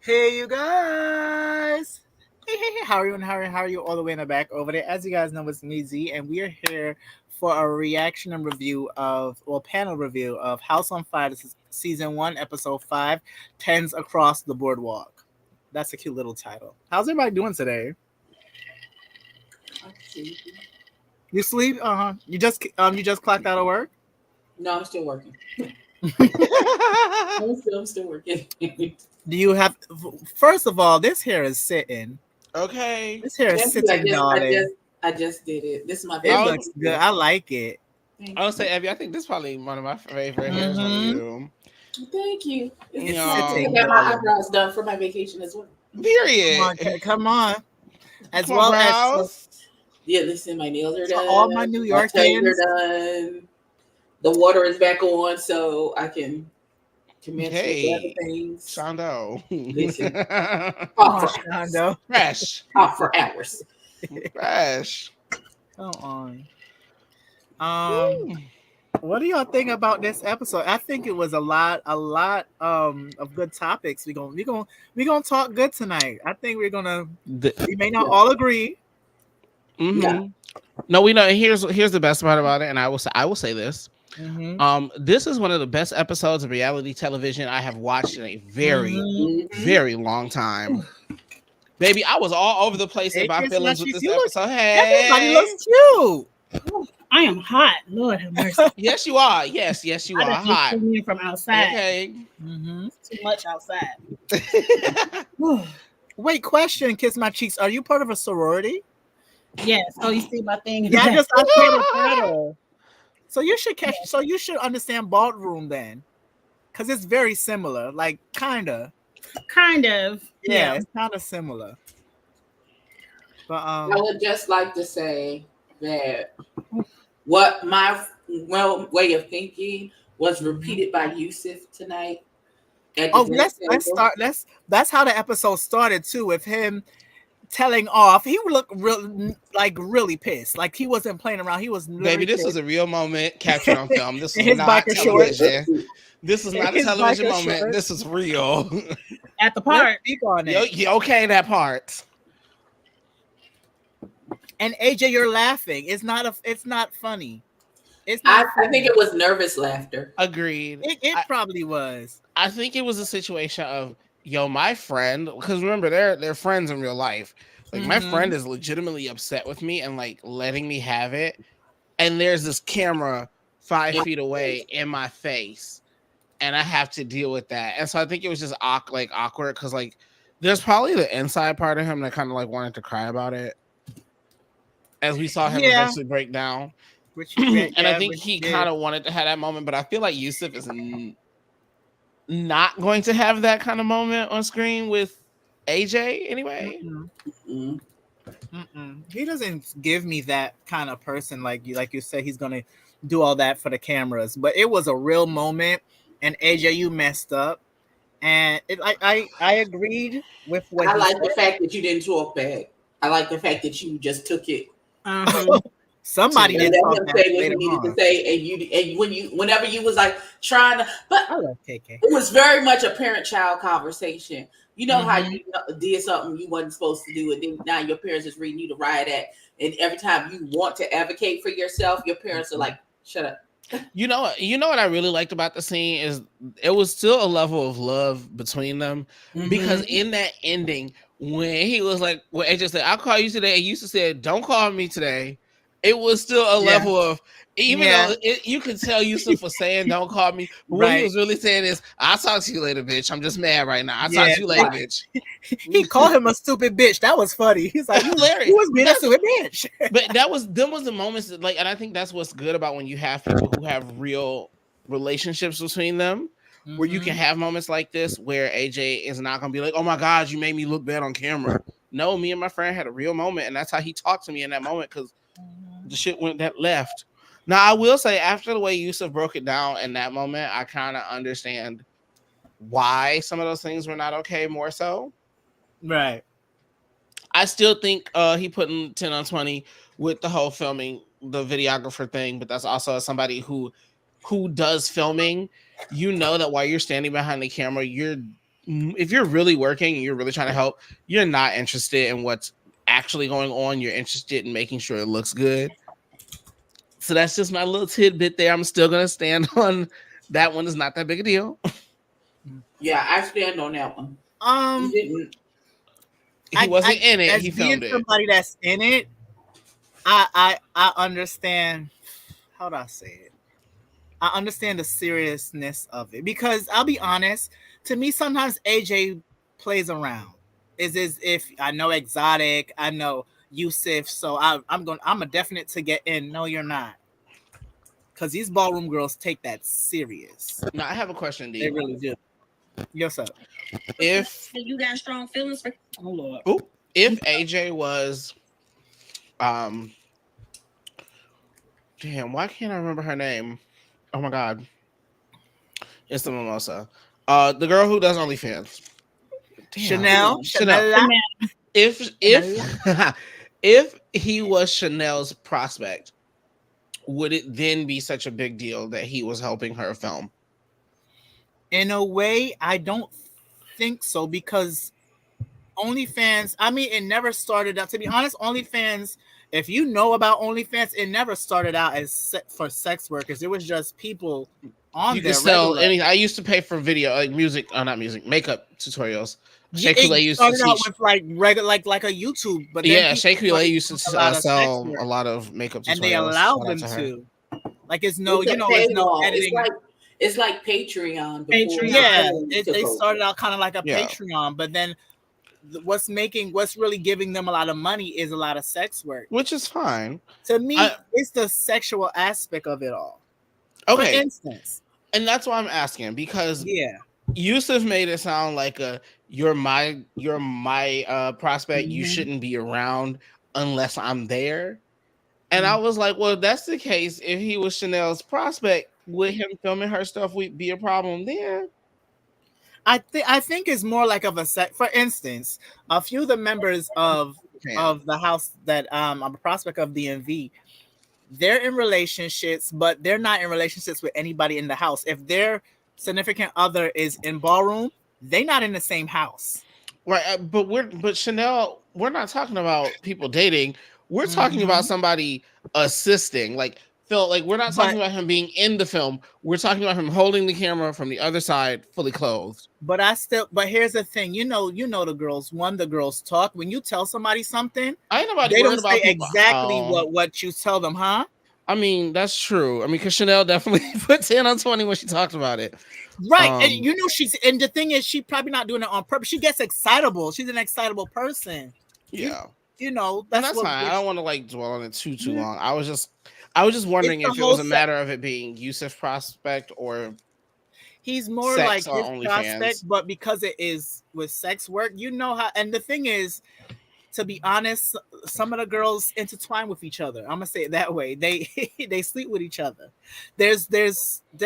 Hey, you guys! Hey, how are you? And how are you all the way in the back over there? As you guys know, it's me, Z, and we are here for a reaction and review panel review of House on Fire. This is season 1, episode 5, Tens Across the Boardwalk. That's a cute little title. How's everybody doing today? I'm sleepy. You sleep? You just clocked out of work? No, I'm still working. I'm still working. Do you have? First of all, this hair is sitting. Okay. This hair is Thank you. I sitting, just, I darling. just, I just did it. This is my It favorite. looks good. I like it. Thank I'll you. say, Abby, I think this is probably one of my favorite hairs on you. Thank you. It's I sitting, got my darling. eyebrows done for my vacation as well. Period. Come on. As Come on, well as brows. Yeah, listen, my nails are for done. all my New My toes Yorkers. are done. The water is back on, so I can commence with the other Hey, things. Shondo. Listen. Oh, Talk for hours. Shondo. Fresh. Talk for hours. Fresh. Come on. Woo. What do y'all think about this episode? I think it was a lot of good topics. We gonna talk good tonight. I think we may not all agree. Mhm. Yeah. No, we know. And here's the best part about it, and I will say this. Mhm. This is one of the best episodes of reality television I have watched in a very, Mhm. very long time. Baby, I was all over the place in Hey, my Chris feelings with Matthews, this you look- episode. Everybody Hey, looks cute. I am hot. Lord have mercy. yes, you are. Yes, you I are just hot. came in from outside. Okay. Mhm. Too much outside. Wait, question, Kiss My Cheeks. Are you part of a sorority? Yes. Oh, you see my thing? Yeah, I saw the title. So you should catch. So you should understand ballroom then, because it's very similar. Like kinda. kind of. Yeah, it's kind of similar. But I would just like to say that what my way of thinking was repeated by Yusuf tonight. At the oh, dinner let's table. start. That's how the episode started too, with him telling off. He looked really pissed. Like he wasn't playing around. He was Baby, this was a real moment captured on film. This In was his not biker shorts. television. This is not a His television biker moment. shorts. This is real. At the Let's park. speak on Yo, it. okay, that part. And AJ, you're laughing. It's not funny. It's I, not. I think it was nervous laughter. Agreed. It probably was. I think it was a situation of my friend, because remember they're friends in real life. Like my Mhm. friend is legitimately upset with me and like letting me have it, and there's this camera 5 feet away in my face, and I have to deal with that. And so I think it was just awkward because like there's probably the inside part of him that kind of like wanted to cry about it, as we saw him Yeah. eventually break down. Which, And I think he kind of wanted to have that moment, but I feel like Yusuf is not going to have that kind of moment on screen with AJ anyway. Mm. He doesn't give me that kind of person like you said. He's gonna do all that for the cameras, but it was a real moment. And AJ, you messed up, and I agreed with what I he like said. the fact that you didn't talk back. I like the fact that you just took it. Uh-huh. Somebody And did let talk him back say what he later needed to on. say, and whenever you was like trying to, but I love KK. it was very much a parent-child conversation. You know how Mhm. you did something you wasn't supposed to do, and then now your parents is reading you the riot act, and every time you want to advocate for yourself, your parents are like, "Shut up." You know what I really liked about the scene is it was still a level of love between them, because in that ending when he was like, when AJ said, "I'll call you today," and Yusuf said, "Don't call me today," it was still a Yeah. level of, even Yeah. though you could tell Yusuf was saying, "Don't call me," but what he Right. was really saying is, "I'll talk to you later, bitch. I'm just mad right now. I'll talk Yeah. to you later, Right. bitch." He called him a stupid bitch. That was funny. He's like, That's you hilarious. was being a stupid bitch. But them was the moments that, like, and I think that's what's good about when you have people who have real relationships between them, where you can Mhm. have moments like this where AJ is not gonna be like, "Oh my god, you made me look bad on camera." No, me and my friend had a real moment, and that's how he talked to me in that moment, because the shit went that left. Now I will say, after the way Yusuf broke it down in that moment, I kind of understand why some of those things were not okay, more so. Right. I still think he put in 10 on 20 with the whole filming, the videographer thing, but that's also as somebody who does filming, you know that while you're standing behind the camera, you're if you're really working and you're really trying to help, you're not interested in what's actually going on. You're interested in making sure it looks good. So that's just my little tidbit there. I'm still gonna stand on that one. Is not that big a deal. Yeah, I stand on that one. He didn't. He wasn't in it. As He being filmed it. somebody that's in it, I understand. How do I say it? I understand the seriousness of it because I'll be honest. To me, sometimes AJ plays around. Is as if I know Exotic, I know Yusuf, so I'm a definite to get in. No, you're not, because these ballroom girls take that serious. Now I have a question, D. They really do. Yes, sir. If you got strong feelings for, oh Lord, if AJ was, damn, why can't I remember her name? Oh my god, it's the mimosa. The girl who does OnlyFans. Damn. Chanel. If if he was Chanel's prospect, would it then be such a big deal that he was helping her film? In a way, I don't think so because OnlyFans, I mean, it never started out, to be honest, OnlyFans, if you know about OnlyFans, it never started out as for sex workers. It was just people on You there. can sell regular. any. I used to pay for video, like music, not music, makeup tutorials. Yeah, Shea Coulee it used to started out teach. with like regular, like a YouTube, but then Yeah, people Shea Coulee started used to doing a lot of sex sell work, a lot of makeup tutorials. and they allowed Shout out them to her. to. Like it's no, It's a you know, it's no paywall. editing. It's like Patreon. Before Patreon. Yeah, it they started out kind of like a Yeah. Patreon, but then what's really giving them a lot of money is a lot of sex work. Which is fine. To me, it's the sexual aspect of it all. For Okay, instance, and that's why I'm asking, because yeah, Yusuf made it sound like you're my prospect. You Mhm. shouldn't be around unless I'm there. And Mm-hmm. I was like, well, if that's the case, if he was Chanel's prospect, would him filming her stuff be a problem then? I think it's more like of a set. For instance, a few of the members of the house that I'm a prospect of DMV, they're in relationships, but they're not in relationships with anybody in the house. If their significant other is in ballroom, they're not in the same house. Right, but Chanel, we're not talking about people dating. We're talking about somebody assisting. Like Phil, like we're not talking about him being in the film. We're talking about him holding the camera from the other side, fully clothed. But here's the thing. You know the girls. The girls talk. When you tell somebody something, I ain't nobody they worried don't about say people. exactly what you tell them, huh? I mean, that's true. I mean, because Chanel definitely put 10 on 20 when she talked about it. Right. And and the thing is, she probably not doing it on purpose. She gets excitable. She's an excitable person. Yeah. That's fine. I don't want to like dwell on it too long. I was just wondering It's if the it was a whole matter of it being Yusuf prospect or he's more sex like or his OnlyFans. prospect, but because it is with sex work, you know how. And the thing is, to be honest, some of the girls intertwine with each other. I'm gonna say it that way. They they sleep with each other. There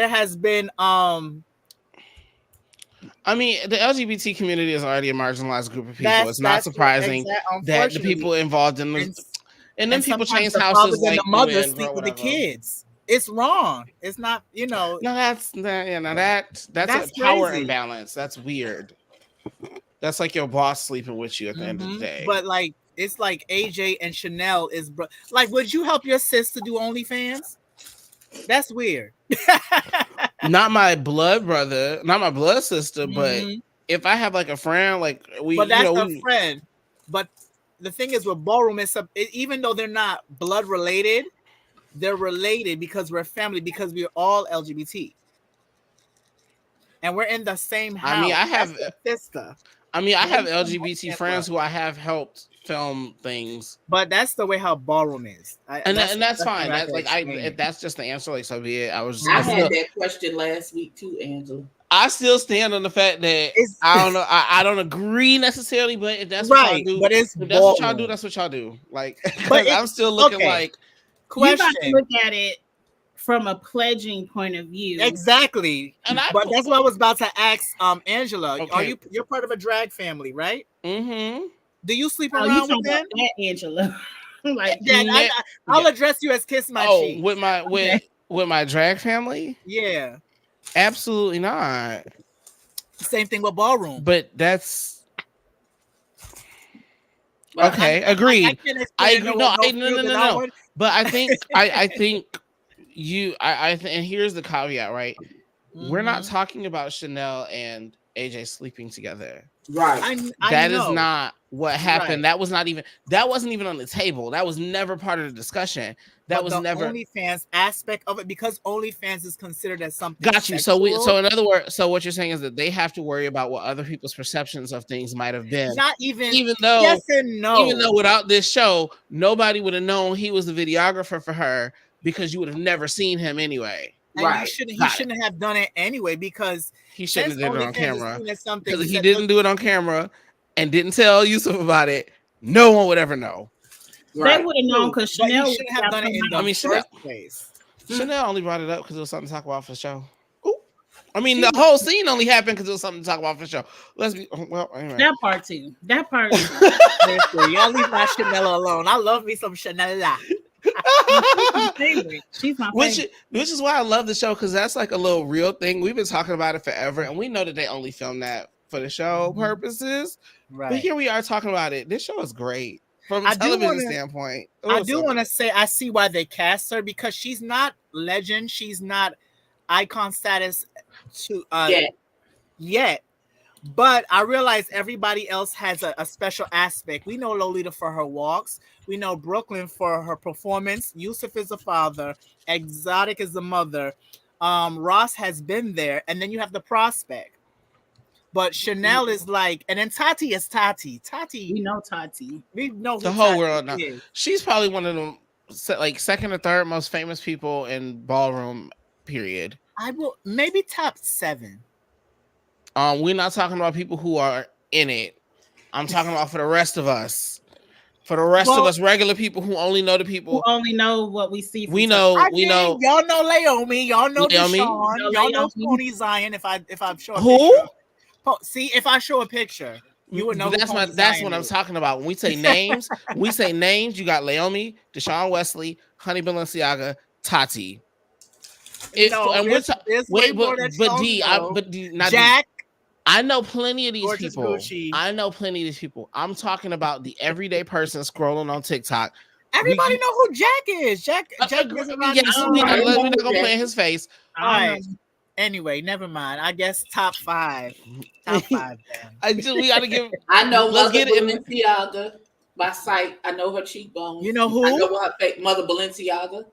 has been I mean, the LGBT community is already a marginalized group of people. It's not surprising that the people involved in this, and then people change houses like the mothers sleep with the kids. It's wrong. It's not, No, that's a power imbalance. That's weird. That's like your boss sleeping with you at the end of the day. But like, it's like AJ and Chanel is like, would you help your sister do OnlyFans? That's weird. Not my blood brother, not my blood sister, but if I have like a friend, like but that's a friend. But the thing is, with ballroom, even though they're not blood related, they're related because we're family, because we're all LGBT, and we're in the same house. I mean, I have sister. I mean, I have LGBT friends who I have helped film things, but that's the way how ballroom is, and that's fine. That's like if that's just the answer, like so be it. I had that question last week too, Angela. I still stand on the fact that I don't know. I don't agree necessarily, but if that's what y'all do, but if that's what y'all do. That's what y'all do. Like, but I'm still looking like. You got to look at it from a pledging point of view. Exactly. But that's what I was about to ask Angela. Okay. You're part of a drag family, right? Mm-hmm. Do you sleep around with them? That, Angela. Like, I'll address you as Kiss My Cheek. With my drag family? Yeah. Absolutely not. Same thing with ballroom. But that's But okay. Agreed. can't I explain agree. no No, field in that no. one. But I think I think and here's the caveat, right? We're not Mhm. talking about Chanel and AJ sleeping together. Right. I That is know. not what happened. Right. That wasn't even on the table. That was never part of the discussion. That But was the never OnlyFans aspect of it, because OnlyFans is considered as something. got you. Sexual, So in other words, so what you're saying is that they have to worry about what other people's perceptions of things might have been. not even though yes and no. Even though without this show, nobody would have known he was the videographer for her because you would have never seen him anyway. And Right. he shouldn't have done it anyway, because He shouldn't have done it on OnlyFans is camera. seen as something Because if he that didn't looks- do it on camera and didn't tell Yusuf about it, no one would ever know. Right. They would have known because But he Chanel shouldn't have done it in the I mean, first place. Chanel only brought it up because it was something to talk about for the show. Ooh. I mean, the whole scene only happened because it was something to talk about for the show. Let's be well. Anyway. that part too. That part. Too. Listen, y'all leave my Chanel alone. I love me some Chanel. She's my Which favorite. is why I love the show, because that's like a little real thing. We've been talking about it forever, and we know that they only filmed that for the show purposes. But Right. here we are talking about it. This show is great from I a do television wanna- standpoint. I do want to say I see why they cast her, because she's not legend. She's not icon status to yet. But I realize everybody else has a special aspect. We know Lolita for her walks. We know Brooklyn for her performance. Yusuf is the father. Exotic is the mother. Ross has been there. And then you have the prospect. But Chanel is like, and then Tati is Tati. We Tati, know Tati. we know who The whole Tati world now. is. She's probably one of the like second or third most famous people in ballroom. Period. I will maybe top 7. We're not talking about people who are in it. I'm talking about for the rest of us. For the rest of Well- us, regular people who only know the Who people. only know what we see. From We know. I We mean, know y'all know Laomi, y'all know Laomi? Deshaun, Know y'all know Laomi. Pony Zion. If I show a who. picture. See, if I show a picture, you would know. who That's Pony that's Zion what I'm is. talking about. When we say names, you got Laomi, Deshaun Wesley, Honey Balenciaga, Tati. No, And we're there's way wait, more but that but songs D, know. but D, not D. Jack. I know plenty of these Gorgeous people. Gucci. I know plenty of these people. I'm talking about the everyday person scrolling on TikTok. Everybody know who Jack is. Jack Uh, is around Yes, the we're not corner. gonna play in his face. I don't Alright. know. Anyway, never mind. I guess top 5. Top 5. Then. We gotta give. I know Let's Mother get it in- Balenciaga by sight. I know her cheekbones. You know who? I know her Mother Balenciaga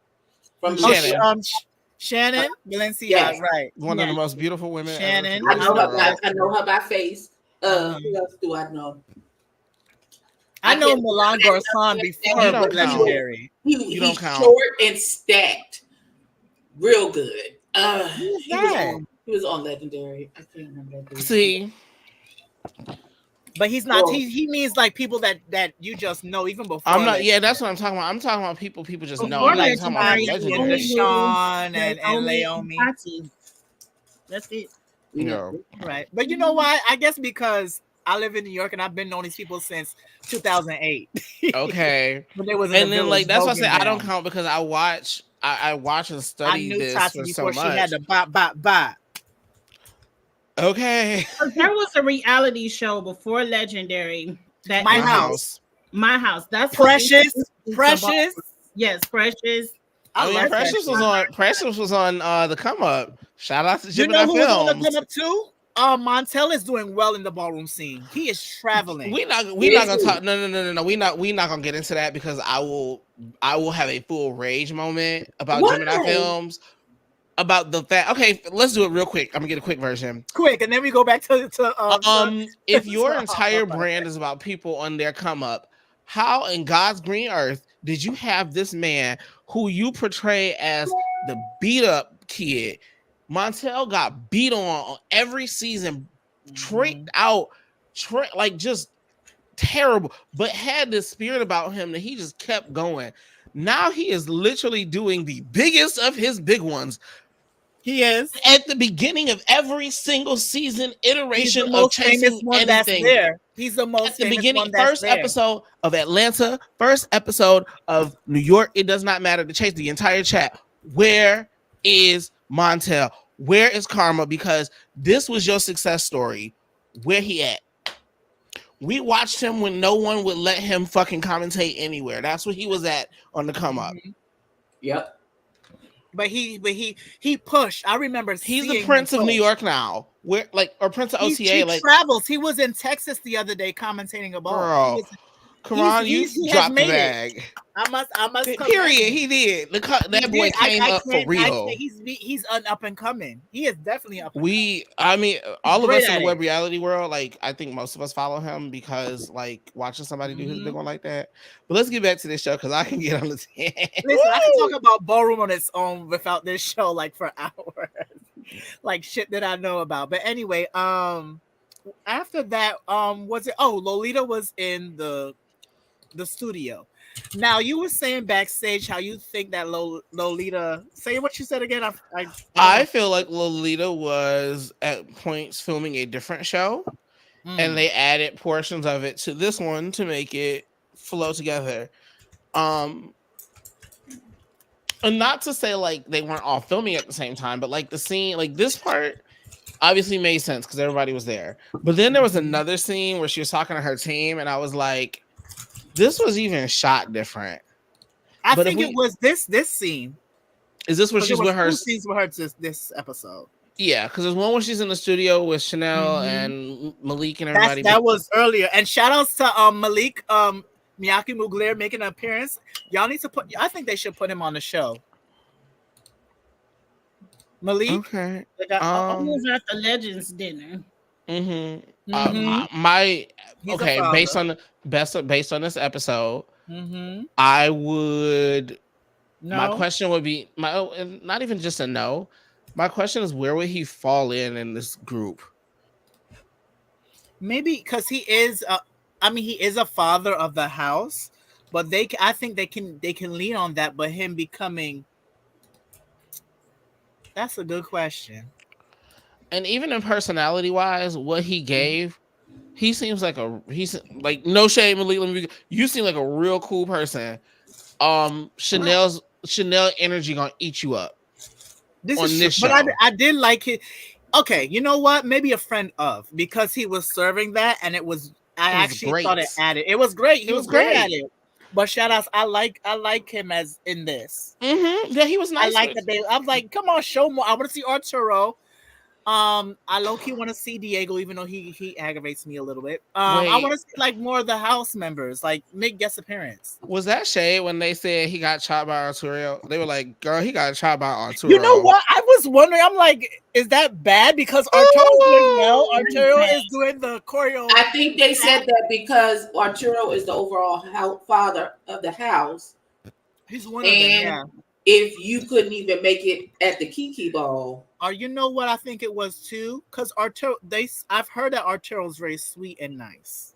from Oh, Shannon. Shannon Balenciaga, Yes. right? One of the most beautiful women. Shannon. I know her Ever. by face. Who else do I know? I know can't- Milan Garcon before You don't count. Legendary. He's don't count. short and stacked, real good. Who's He was that? on- he was on Legendary. I can't remember. that dude. See, But he's not. Well- He means like people that you just know even before. I'm not. like, Yeah, that's what I'm talking about. I'm talking about people just know. Before I'm not like talking about Legendary, and legendary. Deshaun and Only Laomi. Tati. That's it. You know. Right. But you know why? I guess because I live in New York and I've been knowing these people since 2008. Okay. When they was in And the then like Village that's why I say Vogue I don't down. count because I watch and I study knew this Tati for so before she much. had to bop. Okay. There was a reality show before Legendary that My My House. My House. That's what Precious. introduced me to Precious. ballroom. Yes, Precious. I mean, love Precious was on the come up. Shout out to You Gemini know who's on the Films. come up too? Montel is doing well in the ballroom scene. He is traveling. We not It gonna is. talk. No. We not gonna get into that because I will have a full rage moment about Why? Gemini Films. About the fact. Okay, let's do it real quick. I'm gonna get a quick version. Quick, and then we go back to If your entire brand is about people on their come up, how in God's green earth did you have this man who you portray as the beat up kid? Montel got beat on every season, tricked out, like just terrible, but had this spirit about him that he just kept going. Now he is literally doing the biggest of his big ones He is. at the beginning of every single season He's iteration the of most famous chasing one that's anything. there. He's the most At the famous beginning, one that's first there. episode of Atlanta, first episode of New York. It does not matter to chase the entire chat. Where is Montel? Where is Karma? Because this was your success story. Where he at? We watched him when no one would let him fucking commentate anywhere. That's where he was at on the come up. Yep. But he pushed. I remember He's the seeing Prince him of New push. York now. Where or Prince of OTA? He like travels. He was in Texas the other day commentating a ball. girl. Karan, you he has dropped the made it. bag. I must come Period. back. He did. That He boy did. came up for real. He's an up and coming. He is definitely up. I mean, all of great us in at the it. web reality world, like I think most of us follow him because like watching somebody do his Mhm. big one like that. But let's get back to this show because I can get on the Listen, I can talk about ballroom on its own without this show like for hours, like shit that I know about. But anyway, after that, was it? Oh, Lolita was in the studio. Now you were saying backstage how you think that Lolita. Say what you said again. I feel like Lolita was at points filming a different show, and they added portions of it to this one to make it flow together. And not to say like they weren't all filming at the same time, but like the scene, like this part obviously made sense because everybody was there. But then there was another scene where she was talking to her team, and I was like, this was even shot different. I think it was this scene. Is this where she's with her? Two scenes with her this episode. Yeah, because there's one where she's in the studio with Chanel and Malik and everybody. That was earlier. And shout outs to Malik, Miyake Mugler making an appearance. Y'all need to I think they should put him on the show. Malik. Okay. He was at the Legends dinner. Based on this episode, I would. No. My question would be not even just a no. My question is, where would he fall in this group? Maybe because he is. He is a father of the house, but I think they can lean on that. But him becoming. That's a good question. And even in personality wise, what he gave, he seems like he's like no shade, Malik. You seem like a real cool person. Chanel energy gonna eat you up. This show. But I did like it. Okay, you know what? Maybe a friend of because he was serving that, and it was. I actually thought it added. It was great. He was great at it. But shout outs, I like him as in this. Yeah, he was nice. I like that I'm like, come on, show more. I want to see Arturo. I low-key want to see Diego, even though he aggravates me a little bit. I want to see like more of the house members, like make guest appearance. Was that shade when they said he got chopped by Arturo? They were like, girl, he got chopped by Arturo. You know what? I was wondering, I'm like, is that bad? Because Arturo's doing well. Arturo is doing the choreo. I think they said that because Arturo is the overall father of the house. He's one of them, yeah. If you couldn't even make it at the Kiki ball. Or you know what I think it was too? Because Arturo, I've heard that Arturo's very sweet and nice.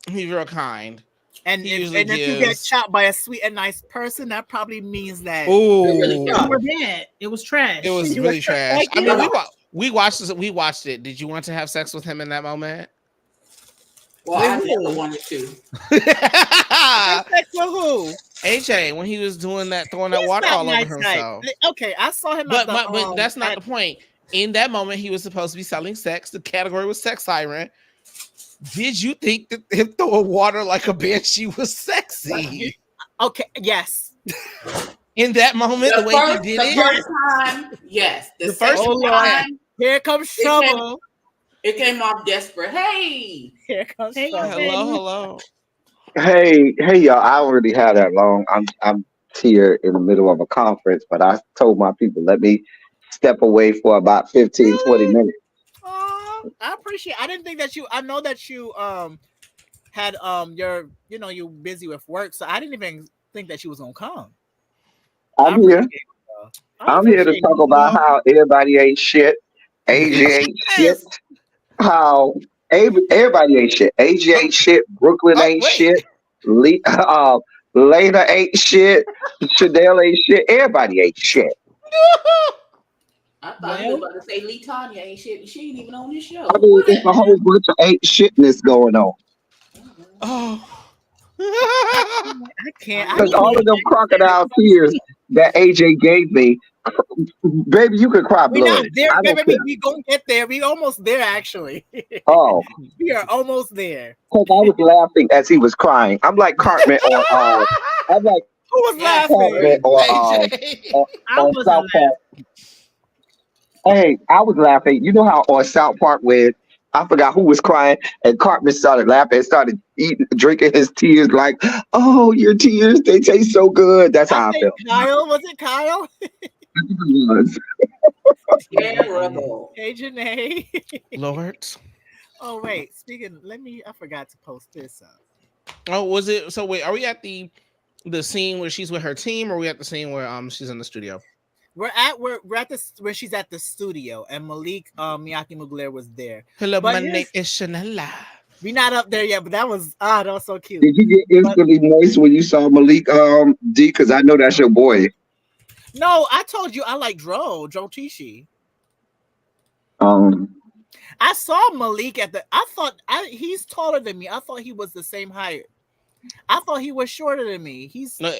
He's real kind. And if you get chopped by a sweet and nice person, that probably means that it was trash. It was really trash. I mean, we watched this. We watched it. Did you want to have sex with him in that moment? Well, I never wanted to. Sex with who? AJ, when he was doing that, throwing that water all over himself. Okay, I saw him. But that's not the point. In that moment, he was supposed to be selling sex. The category was sex siren. Did you think that him throwing water like a banshee was sexy? Okay, yes. In that moment, the way he did it. The first time, yes. The first time, here comes trouble. It came off desperate. Hey, here comes trouble. Hello. Hey, y'all! I already had that long. I'm here in the middle of a conference, but I told my people let me step away for about 15, 20 minutes. I appreciate. I didn't think that you. I know that you had you're busy with work, so I didn't even think that she was gonna come. I'm here. I'm here to talk about how everybody ain't shit. AJ ain't shit. How everybody ain't shit. AJ ain't shit. Brooklyn ain't shit. Lena ain't shit. Chanel ain't shit. Everybody ain't shit. I thought you were about to say Lee Tanya ain't shit. She ain't even on this show. I mean, it's a whole bunch of ain't shitness going on. Oh. I can't. Because all of them crocodile tears that AJ gave me Baby, you could cry We're not blood. there, I don't baby. care. We gonna get there. We almost there, actually. Oh, We are almost there. because I was laughing as he was crying. I'm like Cartman on I'm like Who was Yes, Cartman laughing? AJ. I on wasn't South Park. Hey, I was laughing. You know how on South Park when I forgot who was crying and Cartman started laughing and started drinking his tears like, oh, your tears, they taste so good. That's I how I think felt. Kyle. Was it Kyle? It was. Terrible. Hey, Janae. Lord. Oh wait, speaking. I forgot to post this up. Oh, was it? So wait, are we at the scene where she's with her team, or are we at the scene where she's in the studio? We're at this where she's at the studio, and Malik Miyake Mugler was there. Hello, But my name here's- is Chanela. We're not up there yet, but that was so cute. Did you get instantly moist when you saw Malik D? Because I know that's your boy. No, I told you I like Joe Tishi. I saw Malik he's taller than me. I thought he was the same height. I thought he was shorter than me. He's No,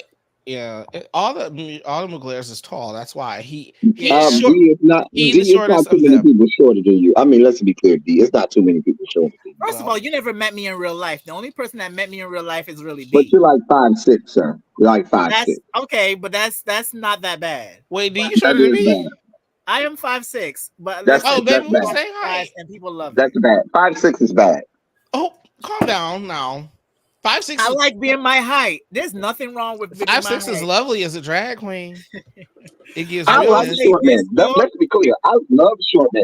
yeah, all the Muglears is tall. That's why he's D short. is not. He's D the is not shortest too of many them. people shorter than you. I mean, let's be clear, D. It's not too many people shorter than you. First of all, you never met me in real life. The only person that met me in real life is really But B. you're like 5'6", sir. You're like 5'6". That's okay, but that's not that bad. Wait, do you That shorter than is me? bad. I am 5'6", but That's- Oh, listen, baby, that's we the bad. same height. and people love That's it. bad. 5'6" is bad. Oh, calm down now. 5'6" I is like being my height. There's nothing wrong with being my 5'6" is height. lovely as a drag queen. It gives I will like realness. say short men. this, Let's be clear. I love short men.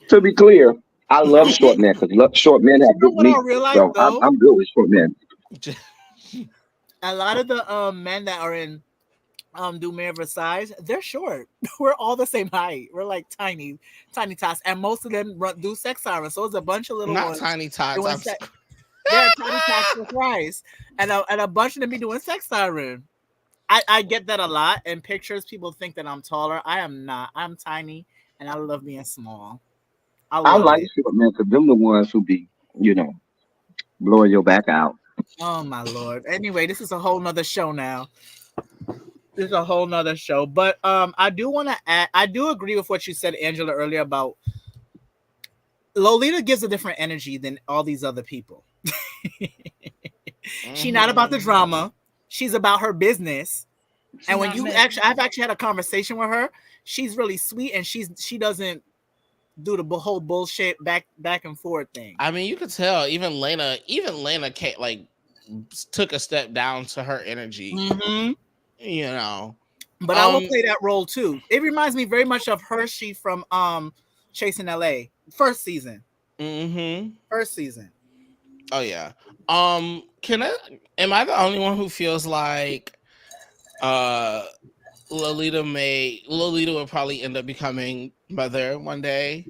To be clear, I love short men because short men have You know good what I meat. realized, So though? I'm good with short men. A lot of the men that are in Dumaire Versailles, they're short. We're all the same height. We're like tiny tots, and most of them do sex sirens. So it's a bunch of little Not ones. tiny tots. doing sex. They're tiny tots for Christ, and a bunch of them be doing sex siren. I get that a lot in pictures. People think that I'm taller. I am not. I'm tiny, and I love being small. I I love like it. short men because them the ones who be, blowing your back out. Oh my Lord. Anyway, this is a whole nother show now. This is a whole nother show. But I do want to add, I do agree with what you said, Angela, earlier about Lolita gives a different energy than all these other people. She's not about the drama. She's about her business. And when I've actually had a conversation with her, she's really sweet and she doesn't do the whole bullshit back and forth thing. I mean, you could tell even Lena can't took a step down to her energy. Mm-hmm. You know. But I will play that role too. It reminds me very much of Hershey from Chasing LA. First season. Mm-hmm. First season. Oh yeah. Am I the only one who feels like Lolita would probably end up becoming mother one day?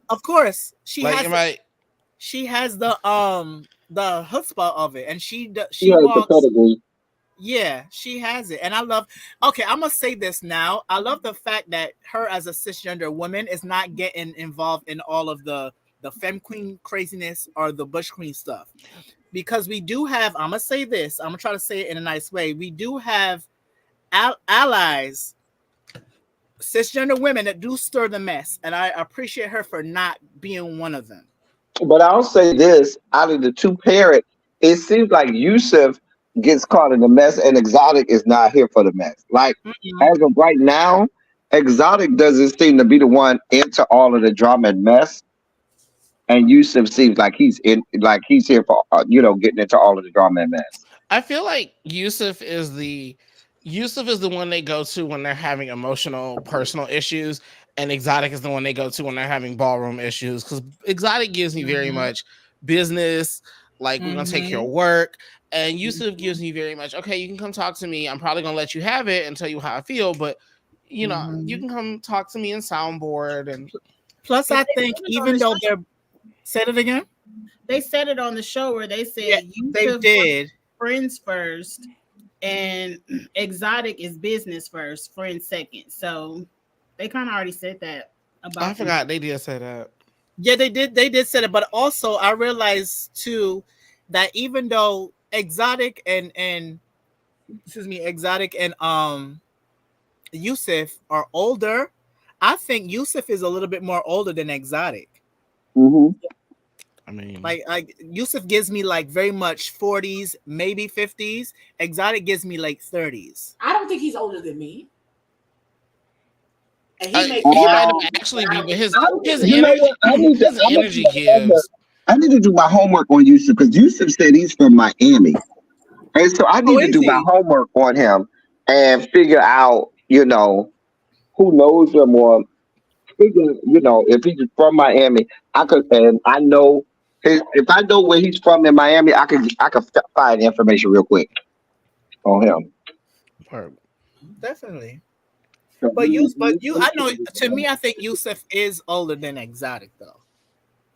Of course. She has the chutzpah of it, and she walks. Yeah, she has it, and I love. Okay, I'm gonna say this now. I love the fact that her as a cisgender woman is not getting involved in all of the femme queen craziness or the bush queen stuff, because we do have. I'm gonna say this. I'm gonna try to say it in a nice way. We do have allies, cisgender women that do stir the mess, and I appreciate her for not being one of them. But I'll say this: out of the two parents, it seems like Yusuf gets caught in the mess, and Exotic is not here for the mess. Like as of right now, Exotic doesn't seem to be the one into all of the drama and mess, and Yusuf seems like he's here for getting into all of the drama and mess. I feel like Yusuf is the one they go to when they're having emotional, personal issues, and Exotic is the one they go to when they're having ballroom issues. Because Exotic gives me very much business, like we're gonna take care of work, and Yusuf gives me very much, okay, you can come talk to me. I'm probably gonna let you have it and tell you how I feel, but you can come talk to me in soundboard. And plus, I think even though they're said it again, they said it on the show where they said they did friends first. And Exotic is business first, friends second. So they kind of already said that about. I forgot they did say that. Yeah, they did say that. But also, I realized too that even though Exotic and Exotic and Yusuf are older. I think Yusuf is a little bit more older than Exotic. Mm-hmm. I mean, Like Yusuf gives me like very much 40s, maybe 50s. Exotic gives me like 30s. I don't think he's older than me. And he makes might not actually be, but his You know energy, what? his energy gives. I need to do my homework on Yusuf because Yusuf said he's from Miami. And so I need to is do my he? homework on him and figure out, you know, who knows him or figure, you know, if he's from Miami, I could, and I know his, if I know where he's from in Miami, I could find information real quick on him. Definitely. But I know, to me, I think Yusuf is older than Exotic though.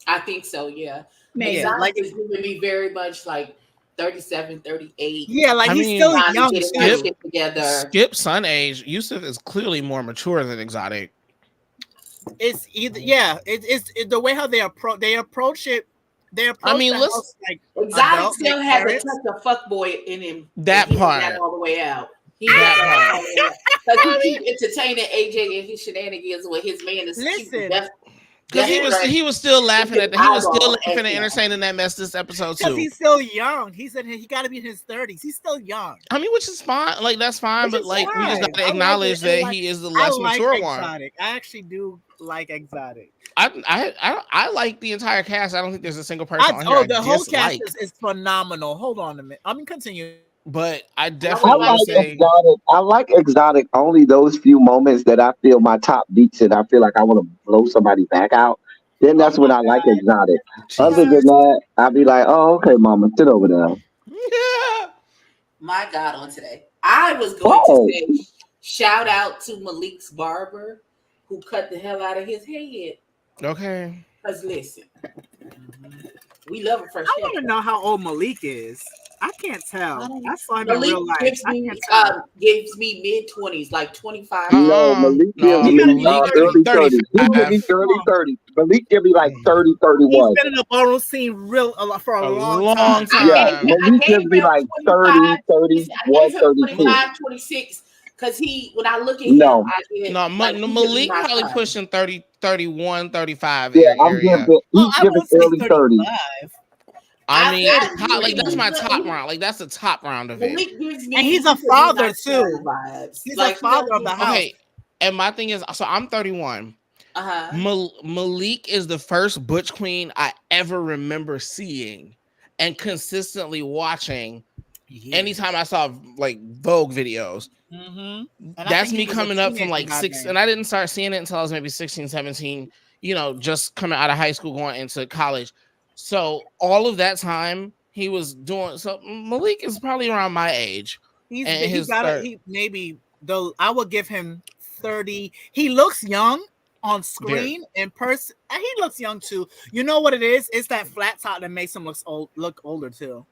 I think so, yeah. Maybe. Exotic like is giving me very much like 37, 38. Yeah, like he's still young. Skip son age. Yusuf is clearly more mature than Exotic. It's either it's the way how they approach it. I mean, let's like Exotic still has a touch of fuckboy in him. That part all the way out. Because he keep entertaining AJ and his shenanigans with his man is because he was still laughing at and entertaining that mess this episode too. He's still young. He said he got to be in his 30s. He's still young. I mean, which is fine. Like that's fine, but like we just got to acknowledge that he is the less mature one. I actually do like Exotic. I like the entire cast. I don't think there's a single person on here. The whole cast is phenomenal. Hold on a minute. I mean, continue. But I definitely I like Exotic only those few moments that I feel my top beats and I feel like I want to blow somebody back out. Then that's when I like Exotic. Other than that, I'll be like, oh, okay, mama, sit over there. Yeah. My God, on today. I was going to say shout out to Malik's barber who cut the hell out of his head. Okay. Because listen, we love him first. I want to know how old Malik is. I can't tell. I saw him Malik in real life. Gives me mid-20s, like 25. No, Malik gives me early 30s. Early 30s. Malik give me like 30, 31. He's been in the ballroom scene for a long time. Yeah, Malik gives me like 30, 31, 32. 25, 26. Because when I look at him, Malik probably pushing 30, 31, 35. Yeah, I'm giving early 30s. I mean, that's my top round. Like that's the top round of it. And he's a father too. He's a father of the house. Okay, and my thing is, so I'm 31. Malik is the first Butch Queen I ever remember seeing and consistently watching. Anytime I saw like Vogue videos, that's me coming up from like 6, and I didn't start seeing it until I was maybe 16, 17. You know, just coming out of high school, going into college. So all of that time he was doing. So Malik is probably around my age. I would give him 30. He looks young on screen. In person, he looks young too. You know what it is? It's that flat top that makes him look older too.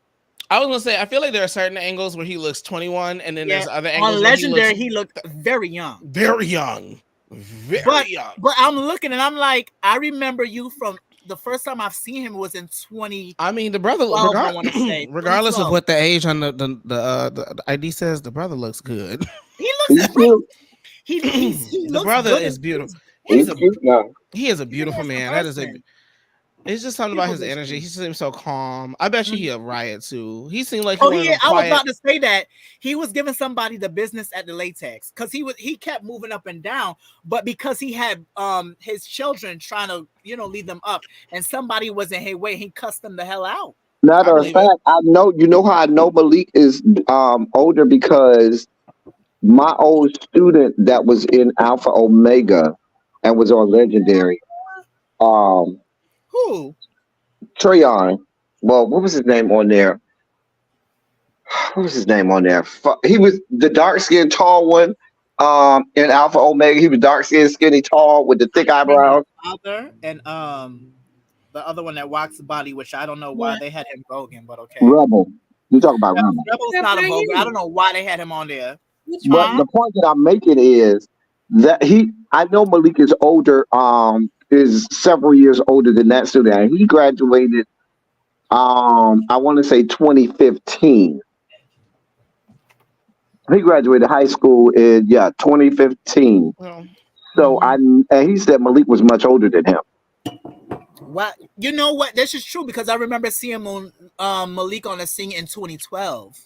I was gonna say I feel like there are certain angles where he looks 21, and then there's other angles. On Legendary, he looked very young. Very young. Very young. But I'm looking and I'm like, I remember you from. The first time I've seen him was in 20. I mean, the brother, regardless of what the age on the ID says, the brother looks good. He looks great. He the brother is beautiful. He is a beautiful man. That is it's just something about his energy. He seems so calm. I bet you he a riot too. He seemed like I was about to say that he was giving somebody the business at the latex because he kept moving up and down, but because he had his children trying to lead them up, and somebody was in his way, he cussed them the hell out. Matter of fact, I know how I know Malik is older because my old student that was in Alpha Omega and was on Legendary. Who? Treyon. Well, what was his name on there? What was his name on there? He was the dark-skinned, tall one in Alpha Omega. He was dark-skinned, skinny, tall with the thick eyebrows. And the other one that walks the body, which I don't know why they had him Vogan, but okay. Rebel. You talk about Rebel. Rebel's not a Vogan. I don't know why they had him on there. But the point that I'm making is that I know Malik is older. Is several years older than that student. He graduated, I want to say 2015. He graduated high school in 2015. Well, So and he said Malik was much older than him. What you know? What this is true because I remember seeing Malik on a sing in 2012.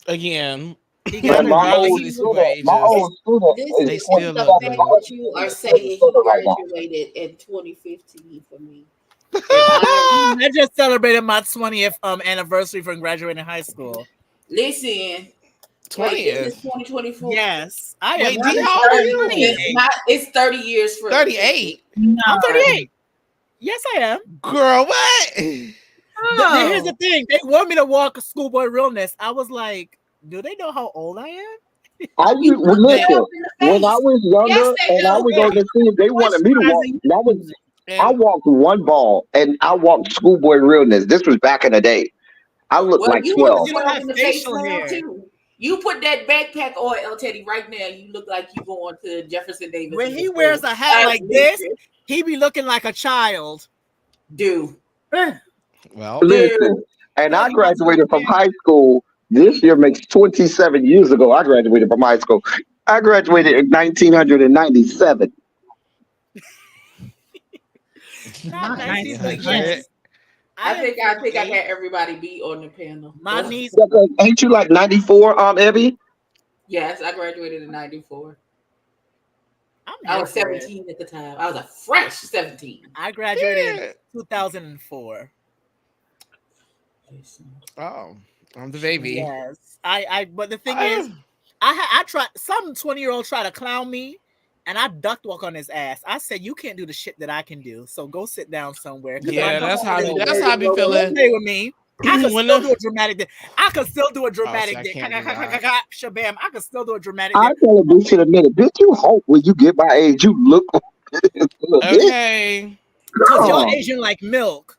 again, He Man, got my regardless old of these people student, my ages, old student This is they is still the look 27 fact good. right that you now. are He's a saying he student right now. graduated in 2015 for me. And I I just celebrated my 20th anniversary from graduating high school. listen. Wait, this 20th. is 2024. Yes, I am. Wait, Mine D, is how old are 30. you? It's 30 years for 38. I'm 38. Yes, I am. Girl, what? Here's the thing. They want me to walk schoolboy realness. I was like, do they know how old I am? You look Listen, yourself in the when I face. was younger Yes, they and I do. was overseas, they wanted me to walk. I And walked one ball and I walked schoolboy realness. This was back in the day. I looked Well, like you 12. look You don't 12 have in the face facial now hair. too. You put that backpack oil, Teddy, right now. You look like you going to Jefferson Davis. When he wears a hat like this, he be looking like a child. dude. well, Listen, and I graduated from high school. This year makes 27 years ago. I graduated from high school. I graduated in 1997. Not Not 19, but 1900. yes. I think I got 38. everybody beat on the panel. My niece. Ain't you like 94, Ebby? Yes, I graduated in 94. I'm I here was for it. 17 at the time. I was a fresh 17. I graduated yeah. in 2004. Oh, I'm the baby. Yes. But the thing is, I tried. Some 20-year-old try to clown me, and I ducked walk on his ass. I said, "You can't do the shit that I can do. So go sit down somewhere." Yeah, that's how I be. Don't That's how I be feeling. play with me. I could When still the- do a dramatic. I could still do a Oh, see, dramatic. I can't do that. Shabam. I could still do a dramatic. I tell a bitch in a minute, bitch, you hope when you get my age, you look a little bit. Okay. Because Girl. you're Asian like milk.